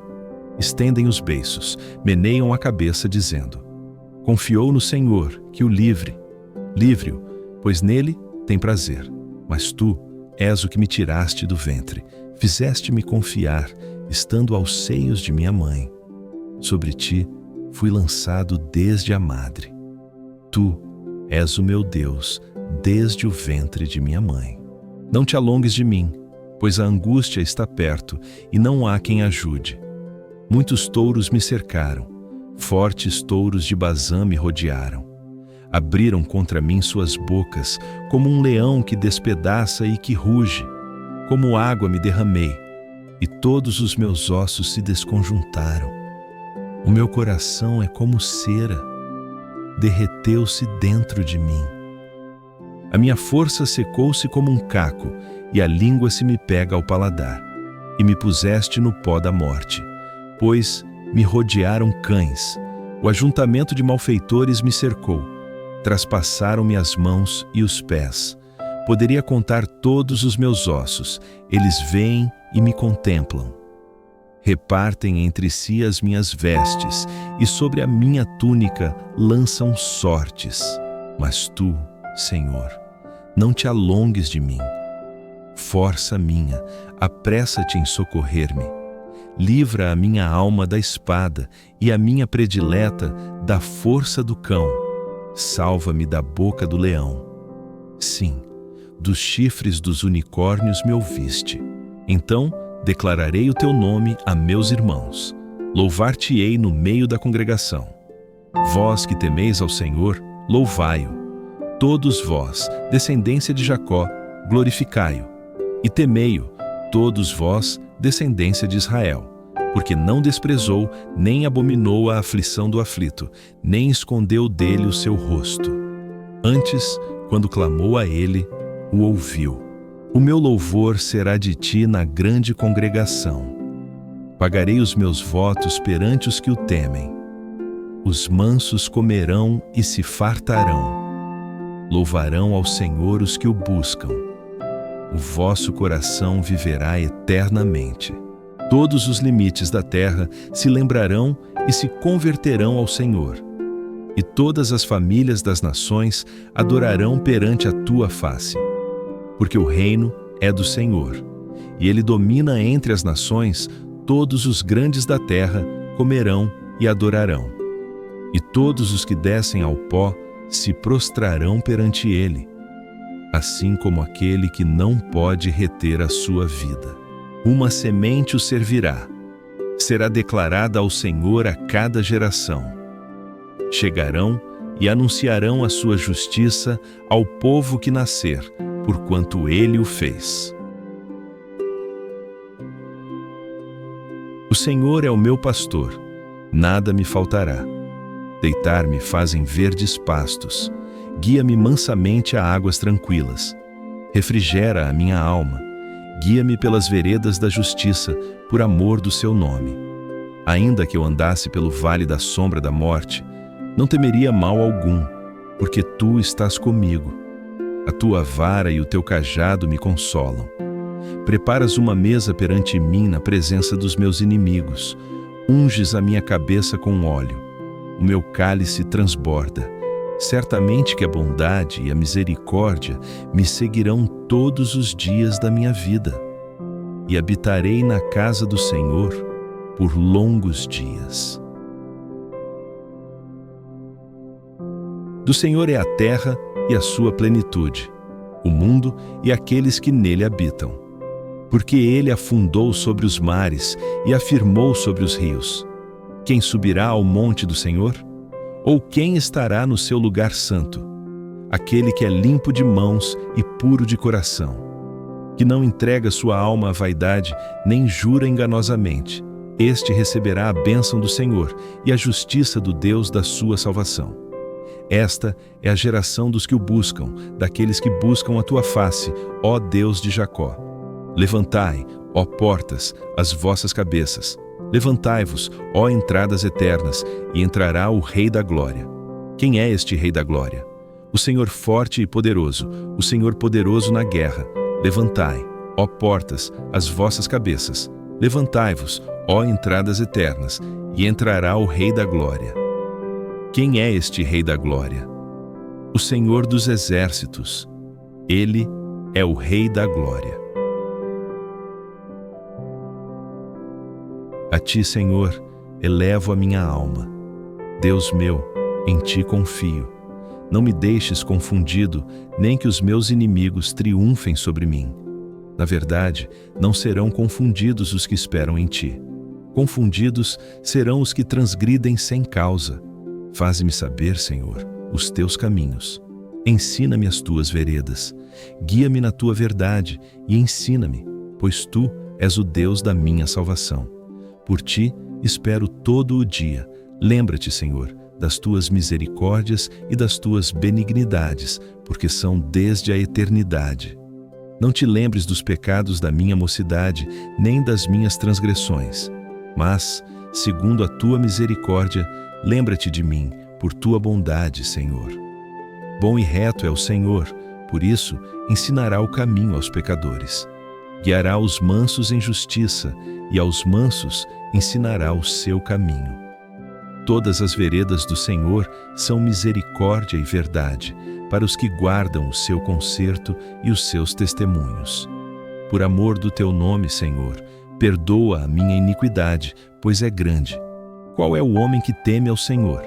Estendem os beiços, meneiam a cabeça, dizendo: confiou no Senhor, que o livre. Livre-o, pois nele tem prazer. Mas tu és o que me tiraste do ventre, fizeste-me confiar, estando aos seios de minha mãe. Sobre ti fui lançado desde a madre. Tu és o meu Deus, desde o ventre de minha mãe. Não te alongues de mim, pois a angústia está perto, e não há quem ajude. Muitos touros me cercaram, fortes touros de Bazã me rodearam. Abriram contra mim suas bocas, como um leão que despedaça e que ruge. Como água me derramei, e todos os meus ossos se desconjuntaram. O meu coração é como cera, derreteu-se dentro de mim. A minha força secou-se como um caco, e a língua se me pega ao paladar. E me puseste no pó da morte, pois me rodearam cães. O ajuntamento de malfeitores me cercou. Traspassaram-me as mãos e os pés. Poderia contar todos os meus ossos. Eles veem e me contemplam. Repartem entre si as minhas vestes, e sobre a minha túnica lançam sortes. Mas tu, Senhor, não te alongues de mim. Força minha, apressa-te em socorrer-me. Livra a minha alma da espada, e a minha predileta da força do cão. Salva-me da boca do leão. Sim, dos chifres dos unicórnios me ouviste. Então declararei o teu nome a meus irmãos. Louvar-te-ei no meio da congregação. Vós que temeis ao Senhor, louvai-o. Todos vós, descendência de Jacó, glorificai-o. E temei-o, todos vós, descendência de Israel, porque não desprezou, nem abominou a aflição do aflito, nem escondeu dele o seu rosto. Antes, quando clamou a ele, o ouviu. O meu louvor será de ti na grande congregação. Pagarei os meus votos perante os que o temem. Os mansos comerão e se fartarão. Louvarão ao Senhor os que o buscam. O vosso coração viverá eternamente. Todos os limites da terra se lembrarão e se converterão ao Senhor. E todas as famílias das nações adorarão perante a tua face. Porque o reino é do Senhor, e ele domina entre as nações. Todos os grandes da terra comerão e adorarão. E todos os que descem ao pó se prostrarão perante ele, assim como aquele que não pode reter a sua vida. Uma semente o servirá, será declarada ao Senhor a cada geração. Chegarão e anunciarão a sua justiça ao povo que nascer, porquanto ele o fez. O Senhor é o meu pastor, nada me faltará. Deitar-me fazem verdes pastos, guia-me mansamente a águas tranquilas. Refrigera a minha alma, guia-me pelas veredas da justiça, por amor do seu nome. Ainda que eu andasse pelo vale da sombra da morte, não temeria mal algum, porque tu estás comigo. A tua vara e o teu cajado me consolam. Preparas uma mesa perante mim na presença dos meus inimigos. Unges a minha cabeça com óleo. O meu cálice transborda. Certamente que a bondade e a misericórdia me seguirão todos os dias da minha vida, e habitarei na casa do Senhor por longos dias. Do Senhor é a terra e a sua plenitude, o mundo e aqueles que nele habitam. Porque ele afundou sobre os mares e afirmou sobre os rios. Quem subirá ao monte do Senhor? Ou quem estará no seu lugar santo? Aquele que é limpo de mãos e puro de coração, que não entrega sua alma à vaidade, nem jura enganosamente. Este receberá a bênção do Senhor e a justiça do Deus da sua salvação. Esta é a geração dos que o buscam, daqueles que buscam a tua face, ó Deus de Jacó. Levantai, ó portas, as vossas cabeças. Levantai-vos, ó entradas eternas, e entrará o Rei da Glória. Quem é este Rei da Glória? O Senhor forte e poderoso, o Senhor poderoso na guerra. Levantai, ó portas, as vossas cabeças. Levantai-vos, ó entradas eternas, e entrará o Rei da Glória. Quem é este Rei da Glória? O Senhor dos Exércitos. Ele é o Rei da Glória. A ti, Senhor, elevo a minha alma. Deus meu, em ti confio. Não me deixes confundido, nem que os meus inimigos triunfem sobre mim. Na verdade, não serão confundidos os que esperam em ti. Confundidos serão os que transgridem sem causa. Faze-me saber, Senhor, os teus caminhos. Ensina-me as tuas veredas. Guia-me na tua verdade e ensina-me, pois tu és o Deus da minha salvação. Por ti espero todo o dia. Lembra-te, Senhor, das tuas misericórdias e das tuas benignidades, porque são desde a eternidade. Não te lembres dos pecados da minha mocidade, nem das minhas transgressões. Mas, segundo a tua misericórdia, lembra-te de mim, por tua bondade, Senhor. Bom e reto é o Senhor, por isso ensinará o caminho aos pecadores. Guiará os mansos em justiça, e aos mansos ensinará o seu caminho. Todas as veredas do Senhor são misericórdia e verdade, para os que guardam o seu conserto e os seus testemunhos. Por amor do teu nome, Senhor, perdoa a minha iniquidade, pois é grande. Qual é o homem que teme ao Senhor?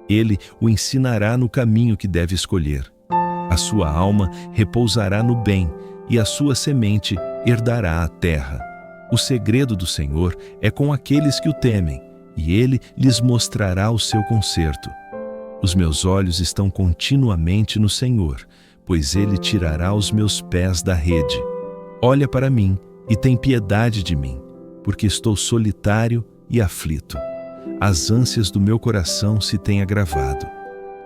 Ele o ensinará no caminho que deve escolher. A sua alma repousará no bem, e a sua semente herdará a terra. O segredo do Senhor é com aqueles que o temem, e ele lhes mostrará o seu conserto. Os meus olhos estão continuamente no Senhor, pois ele tirará os meus pés da rede. Olha para mim e tem piedade de mim, porque estou solitário e aflito. As ânsias do meu coração se têm agravado.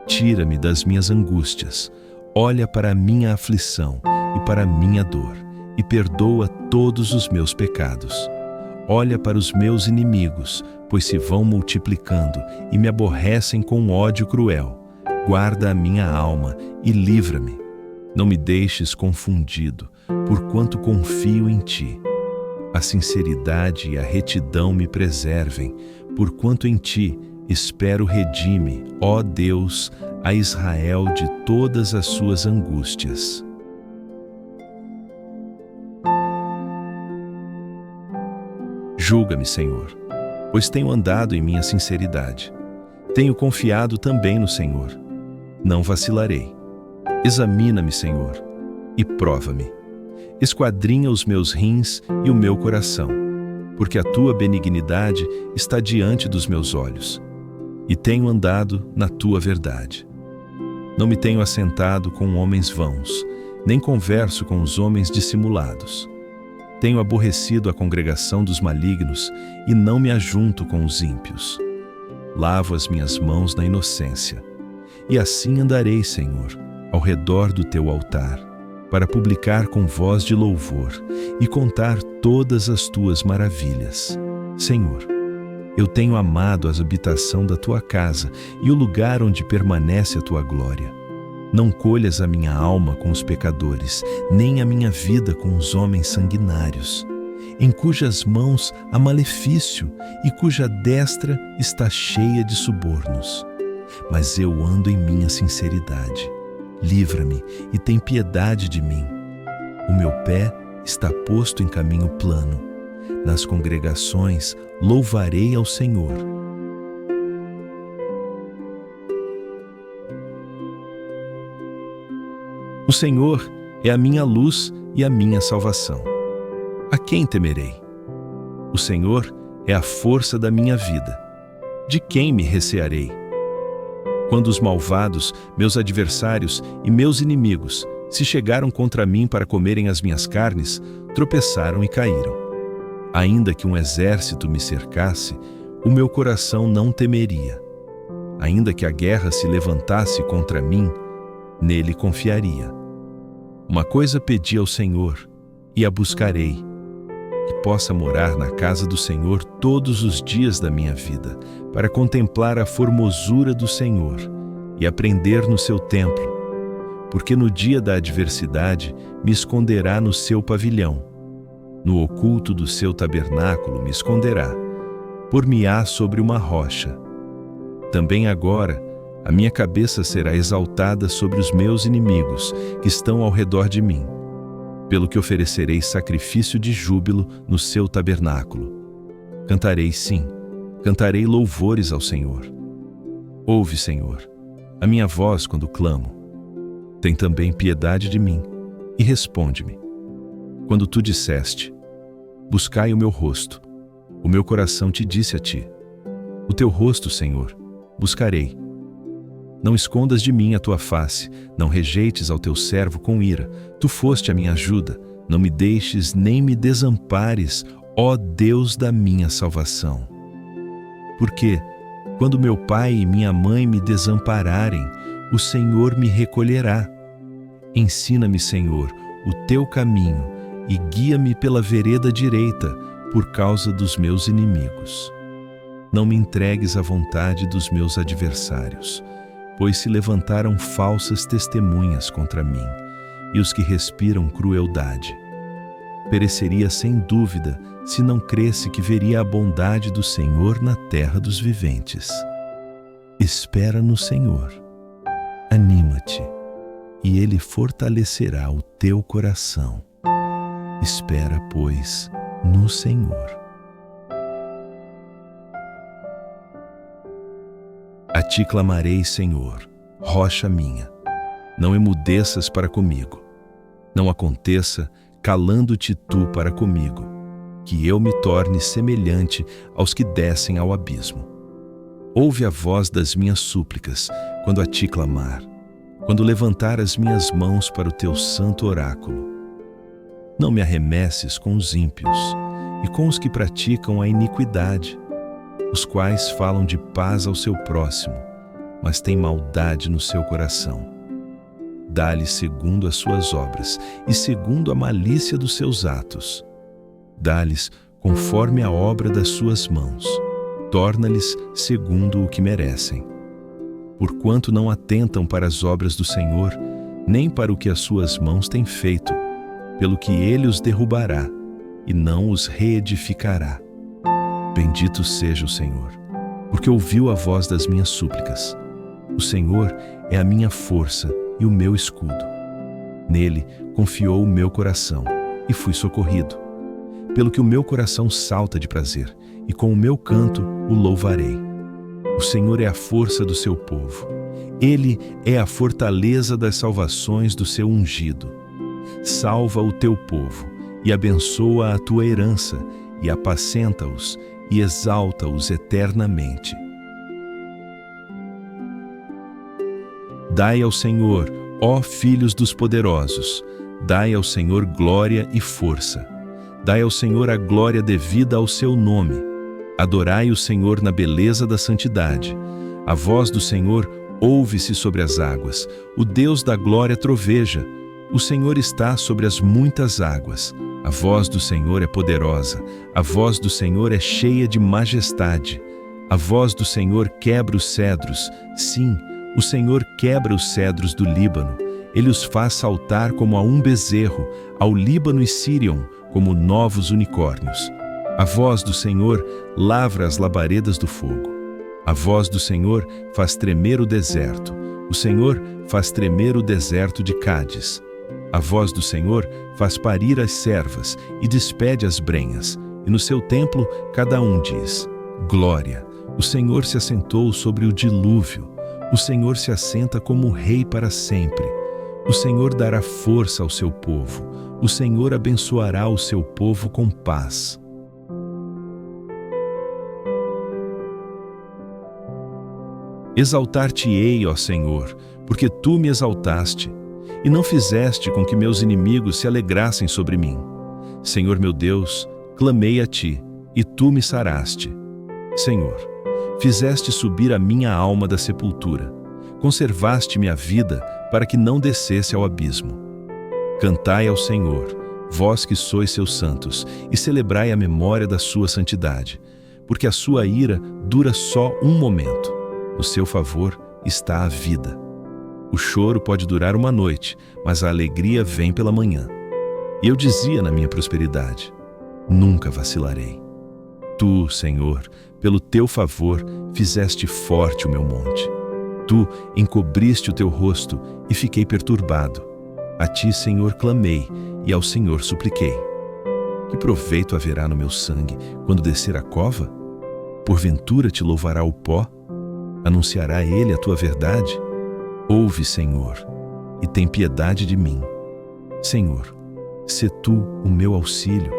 Tira-me das minhas angústias. Olha para a minha aflição e para a minha dor, e perdoa todos os meus pecados. Olha para os meus inimigos, pois se vão multiplicando e me aborrecem com ódio cruel. Guarda a minha alma e livra-me. Não me deixes confundido, porquanto confio em ti. A sinceridade e a retidão me preservem, porquanto em ti espero redime, ó Deus, a Israel de todas as suas angústias. Julga-me, Senhor, pois tenho andado em minha sinceridade. Tenho confiado também no Senhor. Não vacilarei. Examina-me, Senhor, e prova-me. Esquadrinha os meus rins e o meu coração, porque a tua benignidade está diante dos meus olhos, e tenho andado na tua verdade. Não me tenho assentado com homens vãos, nem converso com os homens dissimulados. Tenho aborrecido a congregação dos malignos e não me ajunto com os ímpios. Lavo as minhas mãos na inocência, e assim andarei, Senhor, ao redor do teu altar, para publicar com voz de louvor e contar todas as tuas maravilhas. Senhor, eu tenho amado a habitação da tua casa e o lugar onde permanece a tua glória. Não colhas a minha alma com os pecadores, nem a minha vida com os homens sanguinários, em cujas mãos há malefício e cuja destra está cheia de subornos. Mas eu ando em minha sinceridade. Livra-me e tem piedade de mim. O meu pé está posto em caminho plano. Nas congregações louvarei ao Senhor. O Senhor é a minha luz e a minha salvação. A quem temerei? O Senhor é a força da minha vida. De quem me recearei? Quando os malvados, meus adversários e meus inimigos se chegaram contra mim para comerem as minhas carnes, tropeçaram e caíram. Ainda que um exército me cercasse, o meu coração não temeria. Ainda que a guerra se levantasse contra mim, nele confiaria. Uma coisa pedi ao Senhor, e a buscarei, que possa morar na casa do Senhor todos os dias da minha vida, para contemplar a formosura do Senhor e aprender no seu templo, porque no dia da adversidade me esconderá no seu pavilhão. No oculto do seu tabernáculo me esconderá, por-me-á sobre uma rocha. Também agora a minha cabeça será exaltada sobre os meus inimigos que estão ao redor de mim, pelo que oferecerei sacrifício de júbilo no seu tabernáculo. Cantarei sim, cantarei louvores ao Senhor. Ouve, Senhor, a minha voz quando clamo. Tem também piedade de mim e responde-me. Quando tu disseste, buscai o meu rosto, o meu coração te disse a ti, o teu rosto, Senhor, buscarei. Não escondas de mim a tua face, não rejeites ao teu servo com ira. Tu foste a minha ajuda, não me deixes nem me desampares, ó Deus da minha salvação. Porque, quando meu pai e minha mãe me desampararem, o Senhor me recolherá. Ensina-me, Senhor, o teu caminho e guia-me pela vereda direita, por causa dos meus inimigos. Não me entregues à vontade dos meus adversários, pois se levantaram falsas testemunhas contra mim, e os que respiram crueldade. Pereceria sem dúvida, se não cresse que veria a bondade do Senhor na terra dos viventes. Espera no Senhor, anima-te, e Ele fortalecerá o teu coração. Espera, pois, no Senhor. A ti clamarei, Senhor, rocha minha. Não emudeças para comigo. Não aconteça, calando-te tu para comigo, que eu me torne semelhante aos que descem ao abismo. Ouve a voz das minhas súplicas, quando a ti clamar, quando levantar as minhas mãos para o teu santo oráculo. Não me arremesses com os ímpios e com os que praticam a iniquidade, os quais falam de paz ao seu próximo, mas têm maldade no seu coração. Dá-lhes segundo as suas obras e segundo a malícia dos seus atos. Dá-lhes conforme a obra das suas mãos. Torna-lhes segundo o que merecem. Porquanto não atentam para as obras do Senhor, nem para o que as suas mãos têm feito, pelo que Ele os derrubará e não os reedificará. Bendito seja o Senhor, porque ouviu a voz das minhas súplicas. O Senhor é a minha força e o meu escudo. Nele confiou o meu coração e fui socorrido. Pelo que o meu coração salta de prazer, e com o meu canto o louvarei. O Senhor é a força do seu povo. Ele é a fortaleza das salvações do seu ungido. Salva o teu povo e abençoa a tua herança, e apacenta-os e exalta-os eternamente. Dai ao Senhor, ó filhos dos poderosos, dai ao Senhor glória e força. Dai ao Senhor a glória devida ao seu nome. Adorai o Senhor na beleza da santidade. A voz do Senhor ouve-se sobre as águas. O Deus da glória troveja. O Senhor está sobre as muitas águas. A voz do Senhor é poderosa. A voz do Senhor é cheia de majestade. A voz do Senhor quebra os cedros. Sim, O Senhor quebra os cedros do Líbano, Ele os faz saltar como a um bezerro, ao Líbano e Sírion, como novos unicórnios. A voz do Senhor lavra as labaredas do fogo. A voz do Senhor faz tremer o deserto. O Senhor faz tremer o deserto de Cádiz. A voz do Senhor faz parir as servas e despede as brenhas. E no seu templo cada um diz: Glória! O Senhor se assentou sobre o dilúvio. O Senhor se assenta como rei para sempre. O Senhor dará força ao seu povo. O Senhor abençoará o seu povo com paz. Exaltar-te-ei, ó Senhor, porque tu me exaltaste, e não fizeste com que meus inimigos se alegrassem sobre mim. Senhor meu Deus, clamei a ti, e tu me saraste. Senhor, fizeste subir a minha alma da sepultura, conservaste-me a vida para que não descesse ao abismo. Cantai ao Senhor, vós que sois seus santos, e celebrai a memória da sua santidade, porque a sua ira dura só um momento. No seu favor está a vida. O choro pode durar uma noite, mas a alegria vem pela manhã. E eu dizia na minha prosperidade: nunca vacilarei. Tu, Senhor, pelo teu favor, fizeste forte o meu monte. Tu encobriste o teu rosto e fiquei perturbado. A ti, Senhor, clamei e ao Senhor supliquei. Que proveito haverá no meu sangue quando descer a cova? Porventura te louvará o pó? Anunciará ele a tua verdade? Ouve, Senhor, e tem piedade de mim. Senhor, sê tu o meu auxílio.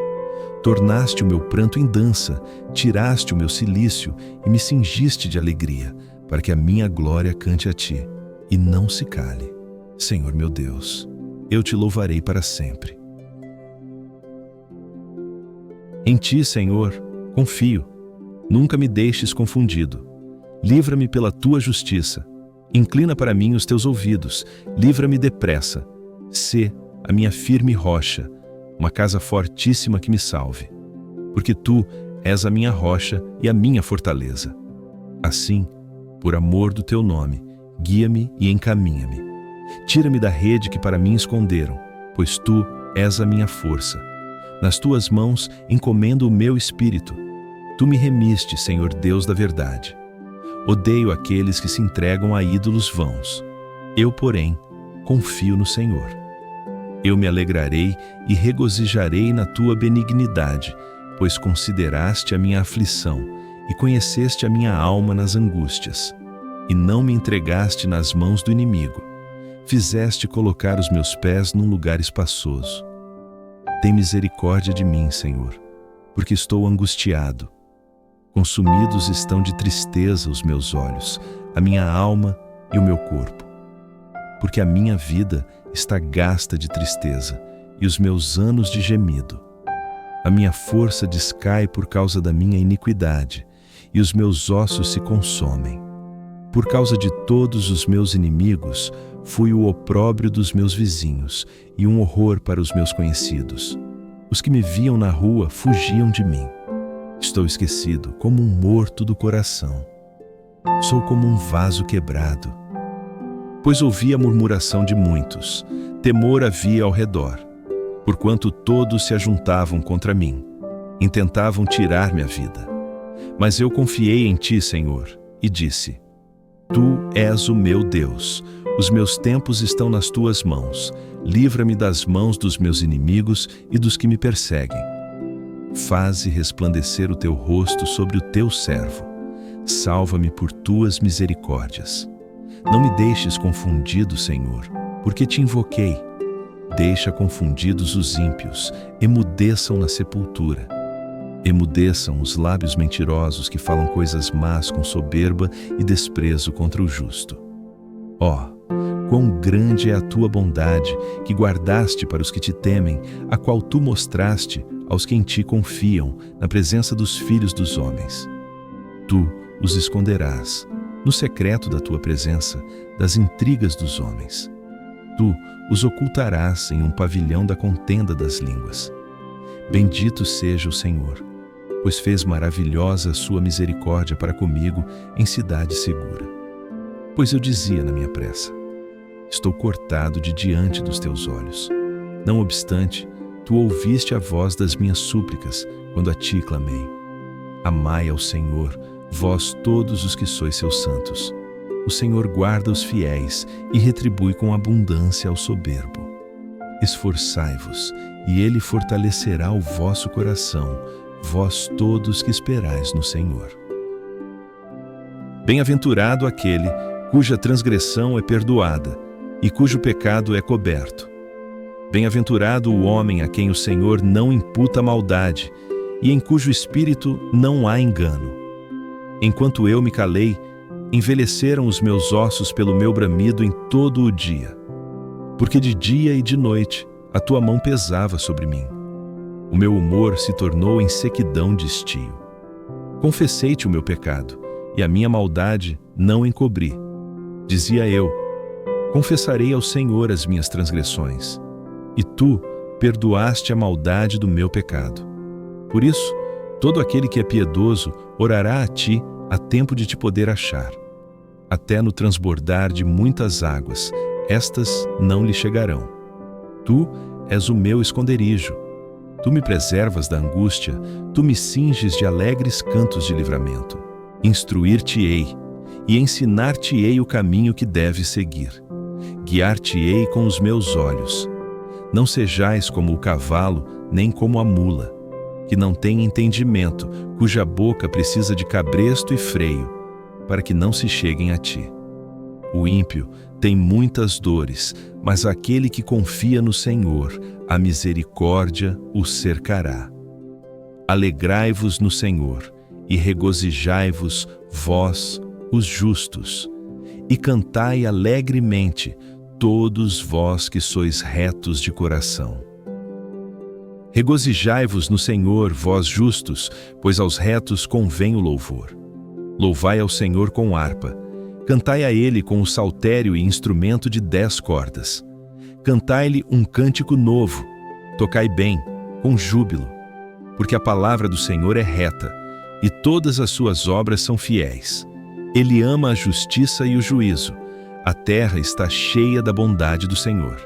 Tornaste o meu pranto em dança, tiraste o meu cilício e me cingiste de alegria, para que a minha glória cante a ti, e não se cale. Senhor meu Deus, eu te louvarei para sempre. Em ti, Senhor, confio. Nunca me deixes confundido. Livra-me pela tua justiça. Inclina para mim os teus ouvidos. Livra-me depressa. Sê a minha firme rocha, uma casa fortíssima que me salve. Porque tu és a minha rocha e a minha fortaleza. Assim, por amor do teu nome, guia-me e encaminha-me. Tira-me da rede que para mim esconderam, pois tu és a minha força. Nas tuas mãos encomendo o meu espírito. Tu me remiste, Senhor Deus da verdade. Odeio aqueles que se entregam a ídolos vãos. Eu, porém, confio no Senhor. Eu me alegrarei e regozijarei na tua benignidade, pois consideraste a minha aflição e conheceste a minha alma nas angústias, e não me entregaste nas mãos do inimigo. Fizeste colocar os meus pés num lugar espaçoso. Tem misericórdia de mim, Senhor, porque estou angustiado. Consumidos estão de tristeza os meus olhos, a minha alma e o meu corpo. Porque a minha vida está gasta de tristeza e os meus anos de gemido. A minha força descai por causa da minha iniquidade e os meus ossos se consomem. Por causa de todos os meus inimigos, fui o opróbrio dos meus vizinhos e um horror para os meus conhecidos. Os que me viam na rua fugiam de mim. Estou esquecido, como um morto do coração. Sou como um vaso quebrado. Pois ouvi a murmuração de muitos, temor havia ao redor, porquanto todos se ajuntavam contra mim, intentavam tirar-me a vida. Mas eu confiei em ti, Senhor, e disse: Tu és o meu Deus, os meus tempos estão nas tuas mãos, livra-me das mãos dos meus inimigos e dos que me perseguem. Faze resplandecer o teu rosto sobre o teu servo. Salva-me por tuas misericórdias. Não me deixes confundido, Senhor, porque te invoquei. Deixa confundidos os ímpios, emudeçam na sepultura. Emudeçam os lábios mentirosos que falam coisas más com soberba e desprezo contra o justo. Ó, quão grande é a tua bondade, que guardaste para os que te temem, a qual tu mostraste aos que em ti confiam, na presença dos filhos dos homens. Tu os esconderás, no secreto da tua presença, das intrigas dos homens. Tu os ocultarás em um pavilhão da contenda das línguas. Bendito seja o Senhor, pois fez maravilhosa a sua misericórdia para comigo em cidade segura. Pois eu dizia na minha pressa: estou cortado de diante dos teus olhos. Não obstante, tu ouviste a voz das minhas súplicas quando a ti clamei. Amai ao Senhor, vós todos os que sois seus santos. O Senhor guarda os fiéis e retribui com abundância ao soberbo. Esforçai-vos, e Ele fortalecerá o vosso coração, vós todos que esperais no Senhor. Bem-aventurado aquele cuja transgressão é perdoada e cujo pecado é coberto. Bem-aventurado o homem a quem o Senhor não imputa maldade e em cujo espírito não há engano. Enquanto eu me calei, envelheceram os meus ossos pelo meu bramido em todo o dia. Porque de dia e de noite a tua mão pesava sobre mim. O meu humor se tornou em sequidão de estio. Confessei-te o meu pecado, e a minha maldade não encobri. Dizia eu: confessarei ao Senhor as minhas transgressões, e tu perdoaste a maldade do meu pecado. Por isso, todo aquele que é piedoso orará a ti a tempo de te poder achar. Até no transbordar de muitas águas, estas não lhe chegarão. Tu és o meu esconderijo. Tu me preservas da angústia, tu me cinges de alegres cantos de livramento. Instruir-te-ei e ensinar-te-ei o caminho que deves seguir. Guiar-te-ei com os meus olhos. Não sejais como o cavalo, nem como a mula, que não tem entendimento, cuja boca precisa de cabresto e freio, para que não se cheguem a ti. O ímpio tem muitas dores, mas aquele que confia no Senhor, a misericórdia o cercará. Alegrai-vos no Senhor, e regozijai-vos, vós, os justos, e cantai alegremente, todos vós que sois retos de coração. Regozijai-vos no Senhor, vós justos, pois aos retos convém o louvor. Louvai ao Senhor com harpa, cantai a Ele com o saltério e instrumento de 10 cordas. Cantai-lhe um cântico novo, tocai bem, com júbilo, porque a palavra do Senhor é reta, e todas as suas obras são fiéis. Ele ama a justiça e o juízo. A terra está cheia da bondade do Senhor.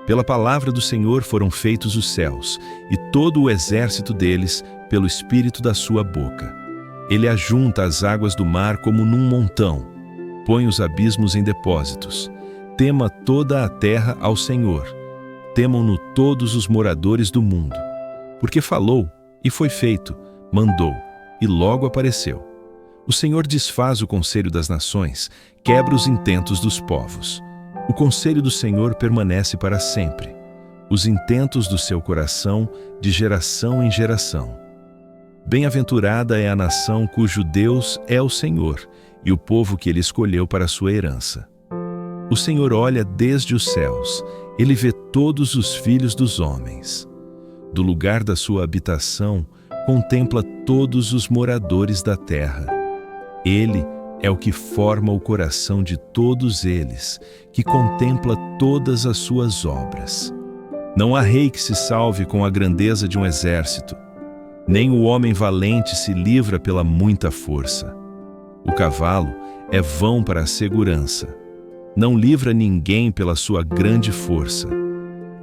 Pela palavra do Senhor foram feitos os céus, e todo o exército deles pelo espírito da sua boca. Ele ajunta as águas do mar como num montão, põe os abismos em depósitos. Tema toda a terra ao Senhor. Temam-no todos os moradores do mundo. Porque falou, e foi feito, mandou, e logo apareceu. O Senhor desfaz o conselho das nações, quebra os intentos dos povos. O conselho do Senhor permanece para sempre, os intentos do seu coração de geração em geração. Bem-aventurada é a nação cujo Deus é o Senhor, e o povo que ele escolheu para a sua herança. O Senhor olha desde os céus, ele vê todos os filhos dos homens. Do lugar da sua habitação, contempla todos os moradores da terra. Ele é o que forma o coração de todos eles, que contempla todas as suas obras. Não há rei que se salve com a grandeza de um exército, nem o homem valente se livra pela muita força. O cavalo é vão para a segurança, não livra ninguém pela sua grande força.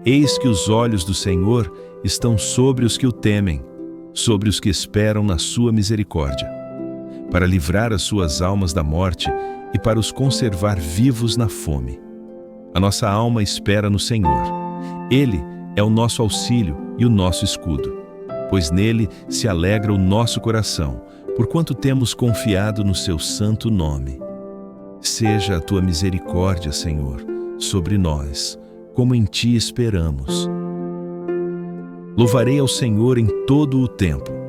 Eis que os olhos do Senhor estão sobre os que o temem, sobre os que esperam na sua misericórdia, para livrar as suas almas da morte e para os conservar vivos na fome. A nossa alma espera no Senhor. Ele é o nosso auxílio e o nosso escudo, pois nele se alegra o nosso coração, porquanto temos confiado no seu santo nome. Seja a tua misericórdia, Senhor, sobre nós, como em ti esperamos. Louvarei ao Senhor em todo o tempo.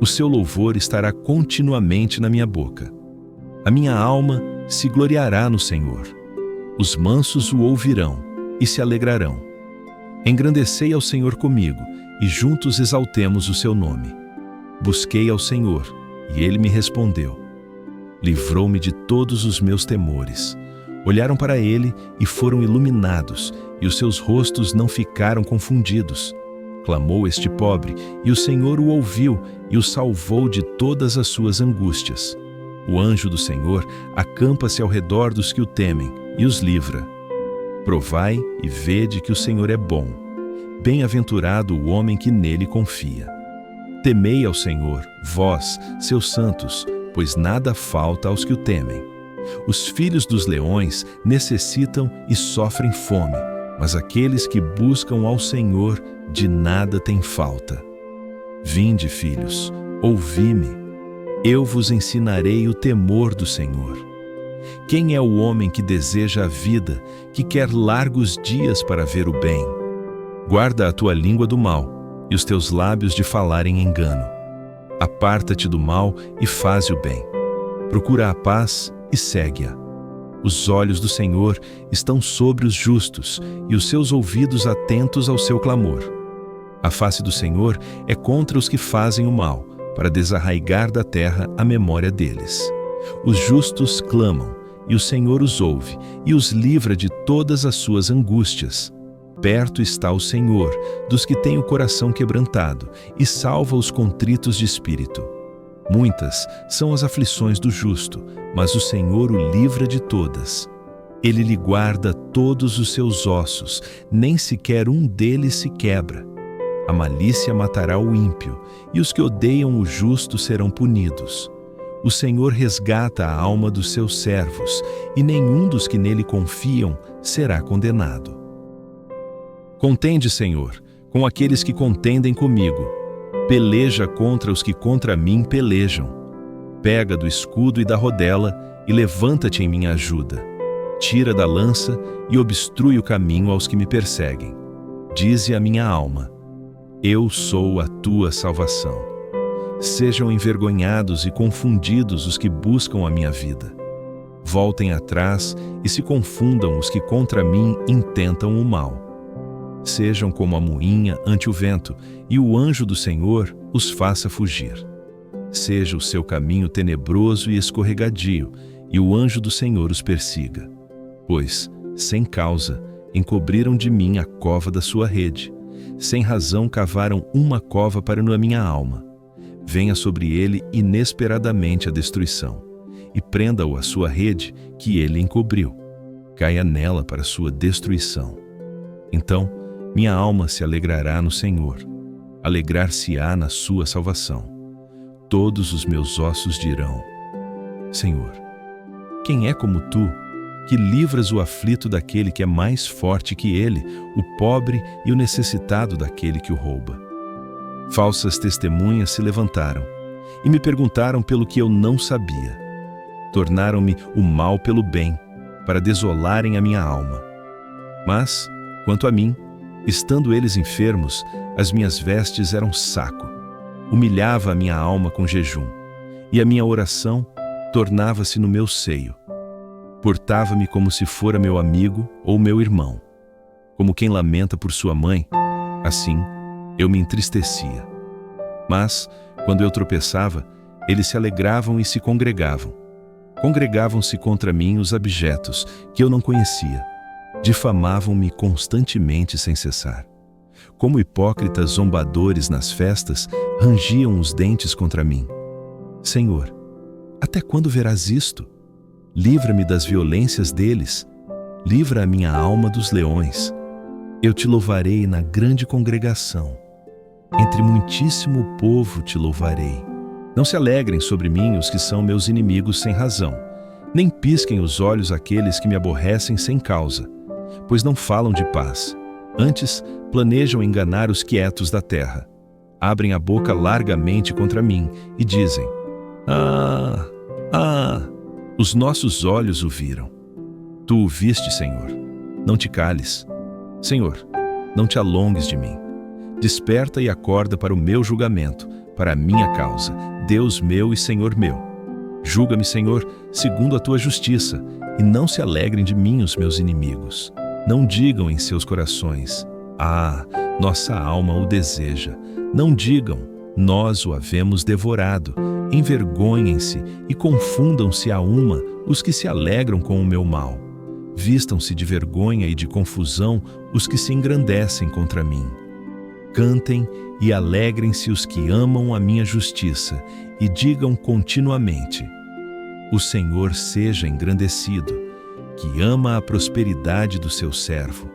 O seu louvor estará continuamente na minha boca. A minha alma se gloriará no Senhor. Os mansos o ouvirão e se alegrarão. Engrandecei ao Senhor comigo, e juntos exaltemos o seu nome. Busquei ao Senhor, e ele me respondeu. Livrou-me de todos os meus temores. Olharam para ele e foram iluminados, e os seus rostos não ficaram confundidos. Clamou este pobre, e o Senhor o ouviu e o salvou de todas as suas angústias. O anjo do Senhor acampa-se ao redor dos que o temem e os livra. Provai e vede que o Senhor é bom. Bem-aventurado o homem que nele confia. Temei ao Senhor, vós, seus santos, pois nada falta aos que o temem. Os filhos dos leões necessitam e sofrem fome, mas aqueles que buscam ao Senhor de nada têm falta. Vinde, filhos, ouvi-me. Eu vos ensinarei o temor do Senhor. Quem é o homem que deseja a vida, que quer largos dias para ver o bem? Guarda a tua língua do mal e os teus lábios de falarem engano. Aparta-te do mal e faze o bem. Procura a paz e segue-a. Os olhos do Senhor estão sobre os justos e os seus ouvidos atentos ao seu clamor. A face do Senhor é contra os que fazem o mal, para desarraigar da terra a memória deles. Os justos clamam, e o Senhor os ouve, e os livra de todas as suas angústias. Perto está o Senhor dos que têm o coração quebrantado, e salva os contritos de espírito. Muitas são as aflições do justo, mas o Senhor o livra de todas. Ele lhe guarda todos os seus ossos, nem sequer um deles se quebra. A malícia matará o ímpio, e os que odeiam o justo serão punidos. O Senhor resgata a alma dos seus servos, e nenhum dos que nele confiam será condenado. Contende, Senhor, com aqueles que contendem comigo. Peleja contra os que contra mim pelejam. Pega do escudo e da rodela, e levanta-te em minha ajuda. Tira da lança e obstrui o caminho aos que me perseguem. Dize a minha alma: eu sou a tua salvação. Sejam envergonhados e confundidos os que buscam a minha vida. Voltem atrás e se confundam os que contra mim intentam o mal. Sejam como a moinha ante o vento, e o anjo do Senhor os faça fugir. Seja o seu caminho tenebroso e escorregadio, e o anjo do Senhor os persiga. Pois, sem causa, encobriram de mim a cova da sua rede. Sem razão cavaram uma cova para a minha alma. Venha sobre ele inesperadamente a destruição, e prenda-o à sua rede que ele encobriu. Caia nela para sua destruição. Então, minha alma se alegrará no Senhor, alegrar-se-á na sua salvação. Todos os meus ossos dirão: Senhor, quem é como tu, que livras o aflito daquele que é mais forte que ele, o pobre e o necessitado daquele que o rouba? Falsas testemunhas se levantaram e me perguntaram pelo que eu não sabia. Tornaram-me o mal pelo bem, para desolarem a minha alma. Mas, quanto a mim, estando eles enfermos, as minhas vestes eram saco. Humilhava a minha alma com jejum, e a minha oração tornava-se no meu seio. Portava-me como se fora meu amigo ou meu irmão. Como quem lamenta por sua mãe, assim eu me entristecia. Mas, quando eu tropeçava, eles se alegravam e se congregavam. Congregavam-se contra mim os abjetos, que eu não conhecia. Difamavam-me constantemente sem cessar. Como hipócritas zombadores nas festas, rangiam os dentes contra mim. Senhor, até quando verás isto? Livra-me das violências deles. Livra a minha alma dos leões. Eu te louvarei na grande congregação. Entre muitíssimo povo te louvarei. Não se alegrem sobre mim os que são meus inimigos sem razão, nem pisquem os olhos aqueles que me aborrecem sem causa, pois não falam de paz. Antes, planejam enganar os quietos da terra. Abrem a boca largamente contra mim e dizem: os nossos olhos o viram. Tu o viste, Senhor. Não te cales. Senhor, não te alongues de mim. Desperta e acorda para o meu julgamento, para a minha causa, Deus meu e Senhor meu. Julga-me, Senhor, segundo a tua justiça, e não se alegrem de mim os meus inimigos. Não digam em seus corações: nossa alma o deseja. Não digam: nós o havemos devorado. Envergonhem-se e confundam-se a uma os que se alegram com o meu mal. Vistam-se de vergonha e de confusão os que se engrandecem contra mim. Cantem e alegrem-se os que amam a minha justiça, e digam continuamente: O Senhor seja engrandecido, que ama a prosperidade do seu servo.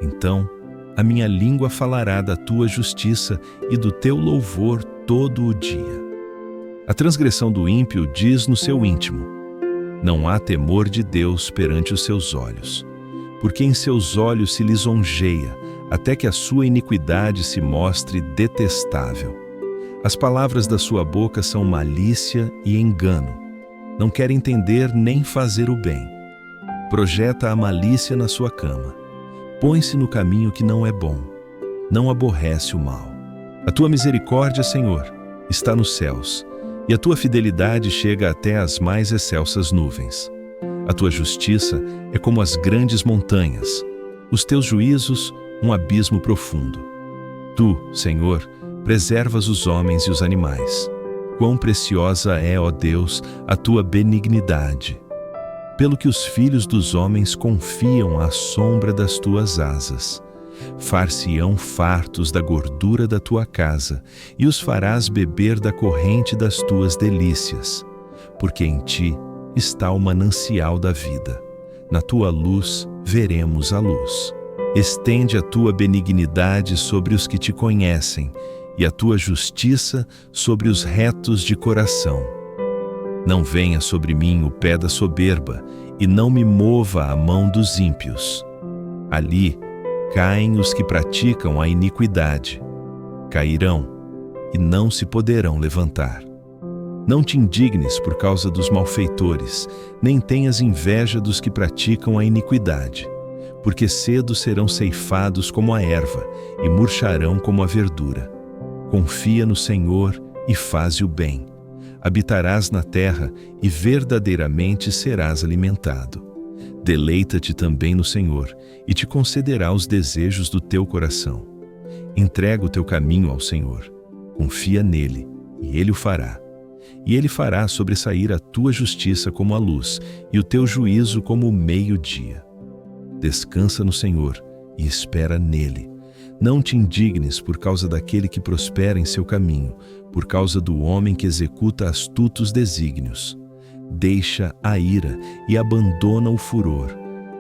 Então, a minha língua falará da tua justiça e do teu louvor todo o dia. A transgressão do ímpio diz no seu íntimo: não há temor de Deus perante os seus olhos, porque em seus olhos se lisonjeia, até que a sua iniquidade se mostre detestável. As palavras da sua boca são malícia e engano. Não quer entender nem fazer o bem. Projeta a malícia na sua cama. Põe-se no caminho que não é bom. Não aborrece o mal. A tua misericórdia, Senhor, está nos céus, e a tua fidelidade chega até as mais excelsas nuvens. A tua justiça é como as grandes montanhas, os teus juízos, um abismo profundo. Tu, Senhor, preservas os homens e os animais. Quão preciosa é, ó Deus, a tua benignidade! Pelo que os filhos dos homens confiam à sombra das tuas asas. Far-se-ão fartos da gordura da tua casa, e os farás beber da corrente das tuas delícias, porque em ti está o manancial da vida. Na tua luz veremos a luz. Estende a tua benignidade sobre os que te conhecem, e a tua justiça sobre os retos de coração. Não venha sobre mim o pé da soberba, e não me mova a mão dos ímpios. Ali caem os que praticam a iniquidade. Cairão, e não se poderão levantar. Não te indignes por causa dos malfeitores, nem tenhas inveja dos que praticam a iniquidade, porque cedo serão ceifados como a erva, e murcharão como a verdura. Confia no Senhor e faze o bem. Habitarás na terra e verdadeiramente serás alimentado. Deleita-te também no Senhor e te concederá os desejos do teu coração. Entrega o teu caminho ao Senhor. Confia nele e ele o fará. E ele fará sobressair a tua justiça como a luz e o teu juízo como o meio-dia. Descansa no Senhor e espera nele. Não te indignes por causa daquele que prospera em seu caminho, por causa do homem que executa astutos desígnios. Deixa a ira e abandona o furor.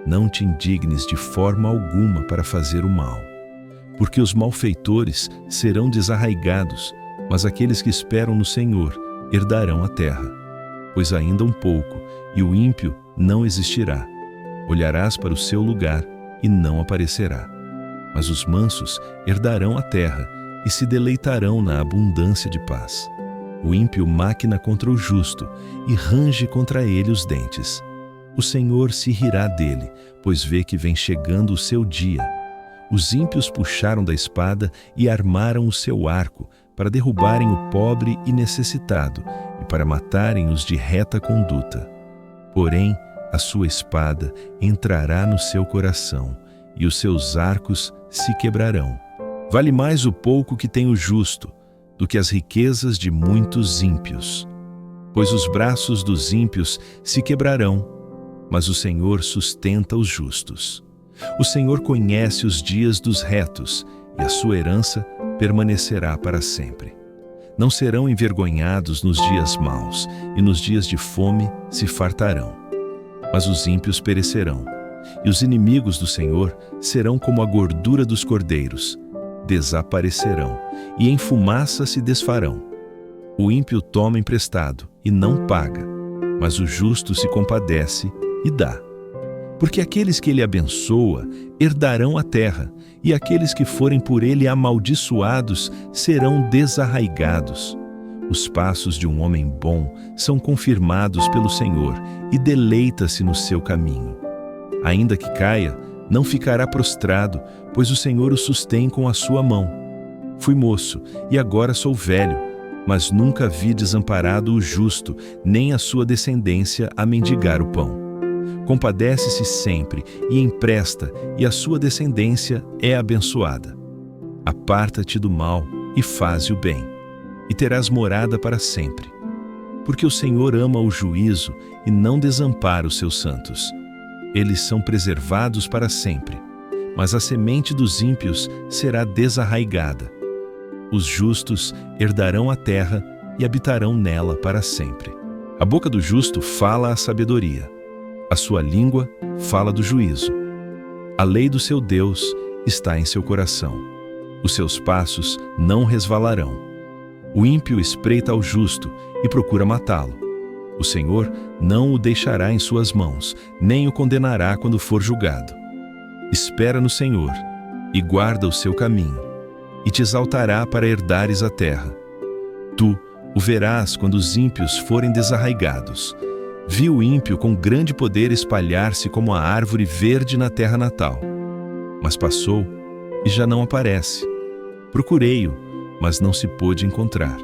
Não te indignes de forma alguma para fazer o mal. Porque os malfeitores serão desarraigados, mas aqueles que esperam no Senhor herdarão a terra. Pois ainda um pouco, e o ímpio não existirá. Olharás para o seu lugar e não aparecerá. Mas os mansos herdarão a terra e se deleitarão na abundância de paz. O ímpio maquina contra o justo e range contra ele os dentes. O Senhor se rirá dele, pois vê que vem chegando o seu dia. Os ímpios puxaram da espada e armaram o seu arco para derrubarem o pobre e necessitado e para matarem os de reta conduta. Porém, a sua espada entrará no seu coração e os seus arcos se quebrarão. Vale mais o pouco que tem o justo do que as riquezas de muitos ímpios. Pois os braços dos ímpios se quebrarão, mas o Senhor sustenta os justos. O Senhor conhece os dias dos retos, e a sua herança permanecerá para sempre. Não serão envergonhados nos dias maus, e nos dias de fome se fartarão. Mas os ímpios perecerão, e os inimigos do Senhor serão como a gordura dos cordeiros, desaparecerão, e em fumaça se desfarão. O ímpio toma emprestado e não paga, mas o justo se compadece e dá. Porque aqueles que ele abençoa herdarão a terra, e aqueles que forem por ele amaldiçoados serão desarraigados. Os passos de um homem bom são confirmados pelo Senhor, e deleita-se no seu caminho. Ainda que caia, não ficará prostrado, pois o Senhor o sustém com a sua mão. Fui moço, e agora sou velho, mas nunca vi desamparado o justo, nem a sua descendência a mendigar o pão. Compadece-se sempre e empresta, e a sua descendência é abençoada. Aparta-te do mal e faze o bem, e terás morada para sempre. Porque o Senhor ama o juízo e não desampara os seus santos. Eles são preservados para sempre, mas a semente dos ímpios será desarraigada. Os justos herdarão a terra e habitarão nela para sempre. A boca do justo fala a sabedoria, a sua língua fala do juízo. A lei do seu Deus está em seu coração. Os seus passos não resvalarão. O ímpio espreita ao justo e procura matá-lo. O Senhor não o deixará em suas mãos, nem o condenará quando for julgado. Espera no Senhor e guarda o seu caminho, e te exaltará para herdares a terra. Tu o verás quando os ímpios forem desarraigados. Vi o ímpio com grande poder espalhar-se como a árvore verde na terra natal. Mas passou e já não aparece. Procurei-o, mas não se pôde encontrar.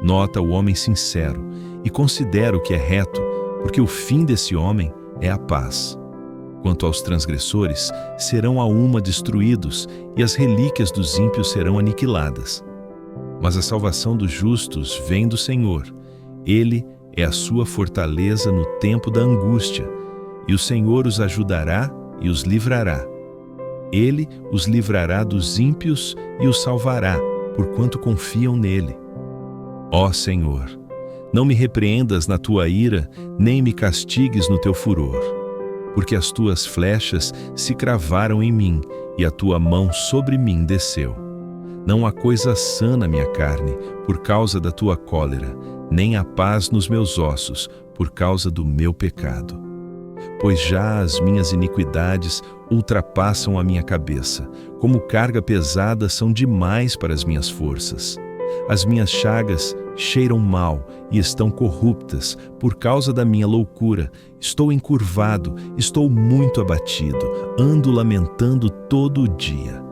Nota o homem sincero e considera o que é reto, porque o fim desse homem é a paz. Quanto aos transgressores, serão a uma destruídos, e as relíquias dos ímpios serão aniquiladas. Mas a salvação dos justos vem do Senhor. Ele é a sua fortaleza no tempo da angústia, e o Senhor os ajudará e os livrará. Ele os livrará dos ímpios e os salvará, porquanto confiam nele. Ó Senhor, não me repreendas na tua ira, nem me castigues no teu furor, porque as tuas flechas se cravaram em mim, e a tua mão sobre mim desceu. Não há coisa sã na minha carne, por causa da tua cólera, nem há paz nos meus ossos, por causa do meu pecado. Pois já as minhas iniquidades ultrapassam a minha cabeça, como carga pesada são demais para as minhas forças. As minhas chagas cheiram mal e estão corruptas por causa da minha loucura. Estou encurvado, estou muito abatido, ando lamentando todo o dia.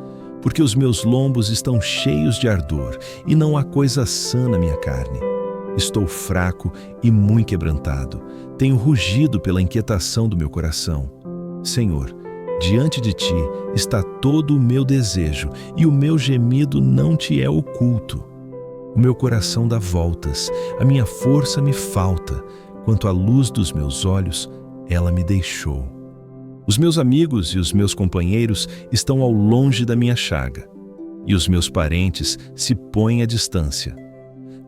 Porque os meus lombos estão cheios de ardor e não há coisa sã na minha carne. Estou fraco e muito quebrantado. Tenho rugido pela inquietação do meu coração. Senhor, diante de ti está todo o meu desejo e o meu gemido não te é oculto. O meu coração dá voltas, a minha força me falta. Quanto à luz dos meus olhos, ela me deixou. Os meus amigos e os meus companheiros estão ao longe da minha chaga, e os meus parentes se põem à distância.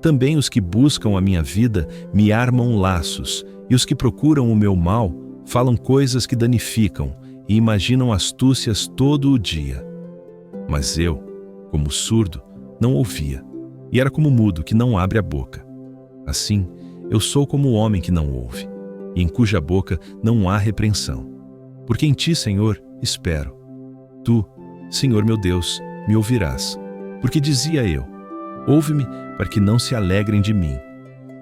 Também os que buscam a minha vida me armam laços, e os que procuram o meu mal falam coisas que danificam e imaginam astúcias todo o dia. Mas eu, como surdo, não ouvia, e era como mudo que não abre a boca. Assim, eu sou como o homem que não ouve, e em cuja boca não há repreensão. Porque em ti, Senhor, espero. Tu, Senhor meu Deus, me ouvirás. Porque dizia eu, ouve-me para que não se alegrem de mim.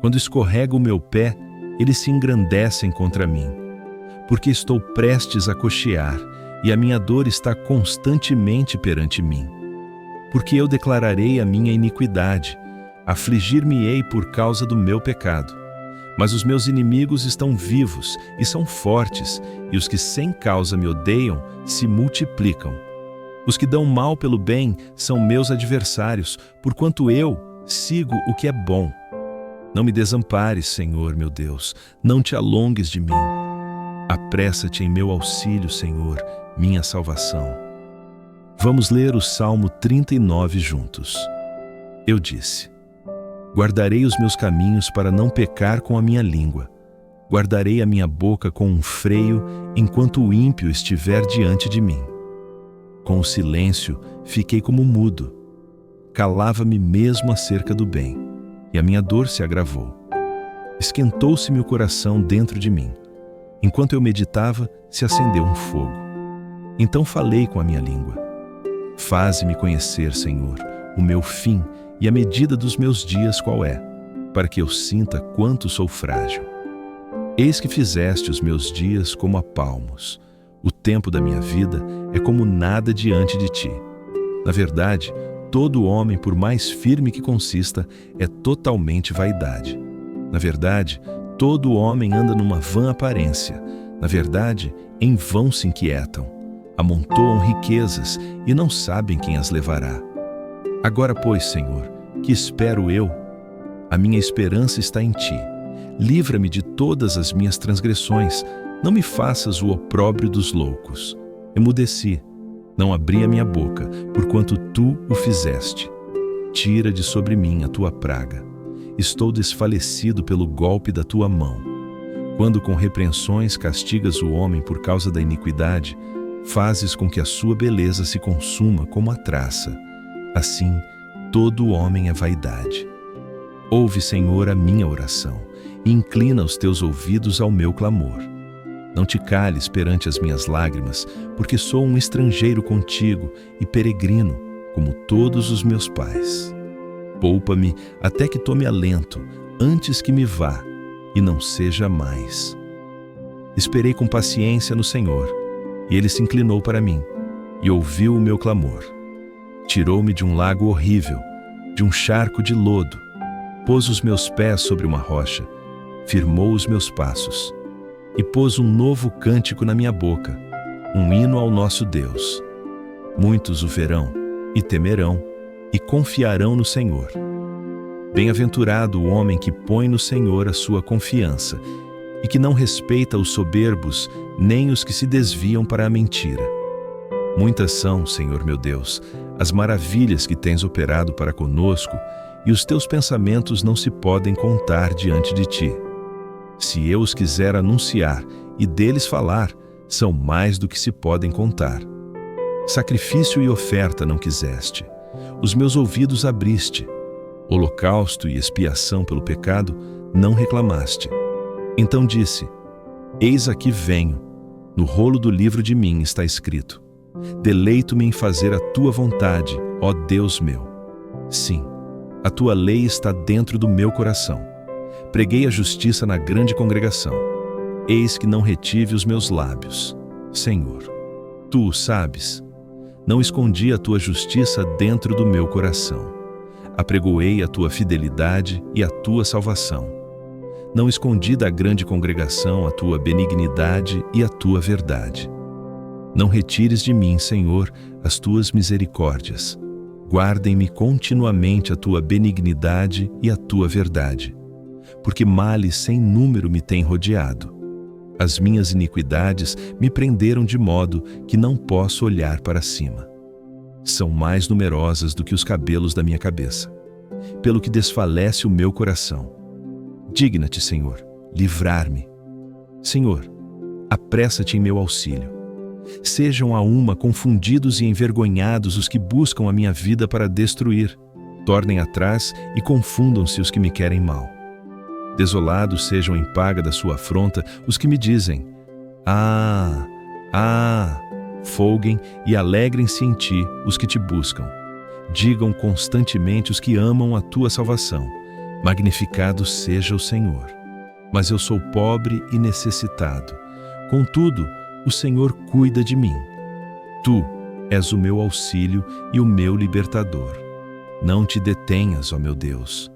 Quando escorrega o meu pé, eles se engrandecem contra mim. Porque estou prestes a coxear, e a minha dor está constantemente perante mim. Porque eu declararei a minha iniquidade, afligir-me-ei por causa do meu pecado. Mas os meus inimigos estão vivos e são fortes, e os que sem causa me odeiam se multiplicam. Os que dão mal pelo bem são meus adversários, porquanto eu sigo o que é bom. Não me desampares, Senhor, meu Deus, não te alongues de mim. Apressa-te em meu auxílio, Senhor, minha salvação. Vamos ler o Salmo 39 juntos. Eu disse: guardarei os meus caminhos para não pecar com a minha língua. Guardarei a minha boca com um freio enquanto o ímpio estiver diante de mim. Com o silêncio, fiquei como mudo. Calava-me mesmo acerca do bem, e a minha dor se agravou. Esquentou-se-me o coração dentro de mim. Enquanto eu meditava, se acendeu um fogo. Então falei com a minha língua. Faze-me conhecer, Senhor, o meu fim e a medida dos meus dias qual é, para que eu sinta quanto sou frágil. Eis que fizeste os meus dias como a palmos. O tempo da minha vida é como nada diante de ti. Na verdade, todo homem, por mais firme que consista, é totalmente vaidade. Na verdade, todo homem anda numa vã aparência. Na verdade, em vão se inquietam. Amontoam riquezas e não sabem quem as levará. Agora, pois, Senhor, que espero eu? A minha esperança está em ti. Livra-me de todas as minhas transgressões. Não me faças o opróbrio dos loucos. Emudeci, não abri a minha boca, porquanto tu o fizeste. Tira de sobre mim a tua praga. estou desfalecido pelo golpe da tua mão. Quando com repreensões castigas o homem por causa da iniquidade, fazes com que a sua beleza se consuma como a traça. Assim, todo homem é vaidade. Ouve, Senhor, a minha oração, e inclina os teus ouvidos ao meu clamor. Não te cales perante as minhas lágrimas, porque sou um estrangeiro contigo e peregrino, como todos os meus pais. Poupa-me até que tome alento, antes que me vá, e não seja mais. Esperei com paciência no Senhor, e Ele se inclinou para mim, e ouviu o meu clamor. Tirou-me de um lago horrível, de um charco de lodo, pôs os meus pés sobre uma rocha, firmou os meus passos, e pôs um novo cântico na minha boca, um hino ao nosso Deus. Muitos o verão, e temerão, e confiarão no Senhor. Bem-aventurado o homem que põe no Senhor a sua confiança, e que não respeita os soberbos, nem os que se desviam para a mentira. Muitas são, Senhor meu Deus, as maravilhas que tens operado para conosco, e os teus pensamentos não se podem contar diante de ti. Se eu os quiser anunciar e deles falar, são mais do que se podem contar. Sacrifício e oferta não quiseste, os meus ouvidos abriste. Holocausto e expiação pelo pecado não reclamaste. Então disse: Eis aqui venho, no rolo do livro de mim está escrito: Deleito-me em fazer a tua vontade, ó Deus meu. Sim, a tua lei está dentro do meu coração. Preguei a justiça na grande congregação. Eis que não retive os meus lábios. Senhor, tu o sabes. Não escondi a tua justiça dentro do meu coração. Apregoei a tua fidelidade e a tua salvação. Não escondi da grande congregação a tua benignidade e a tua verdade. Não retires de mim, Senhor, as tuas misericórdias. Guardem-me continuamente a tua benignidade e a tua verdade, porque males sem número me têm rodeado. As minhas iniquidades me prenderam de modo que não posso olhar para cima. São mais numerosas do que os cabelos da minha cabeça, pelo que desfalece o meu coração. Digna-te, Senhor, livrar-me. Senhor, apressa-te em meu auxílio. Sejam a uma confundidos e envergonhados os que buscam a minha vida para destruir. Tornem atrás e confundam-se os que me querem mal. Desolados sejam em paga da sua afronta os que me dizem: Ah, ah! Folguem e alegrem-se em ti os que te buscam. Digam constantemente os que amam a tua salvação: Magnificado seja o Senhor. Mas eu sou pobre e necessitado. Contudo, o Senhor cuida de mim. Tu és o meu auxílio e o meu libertador. Não te detenhas, ó meu Deus.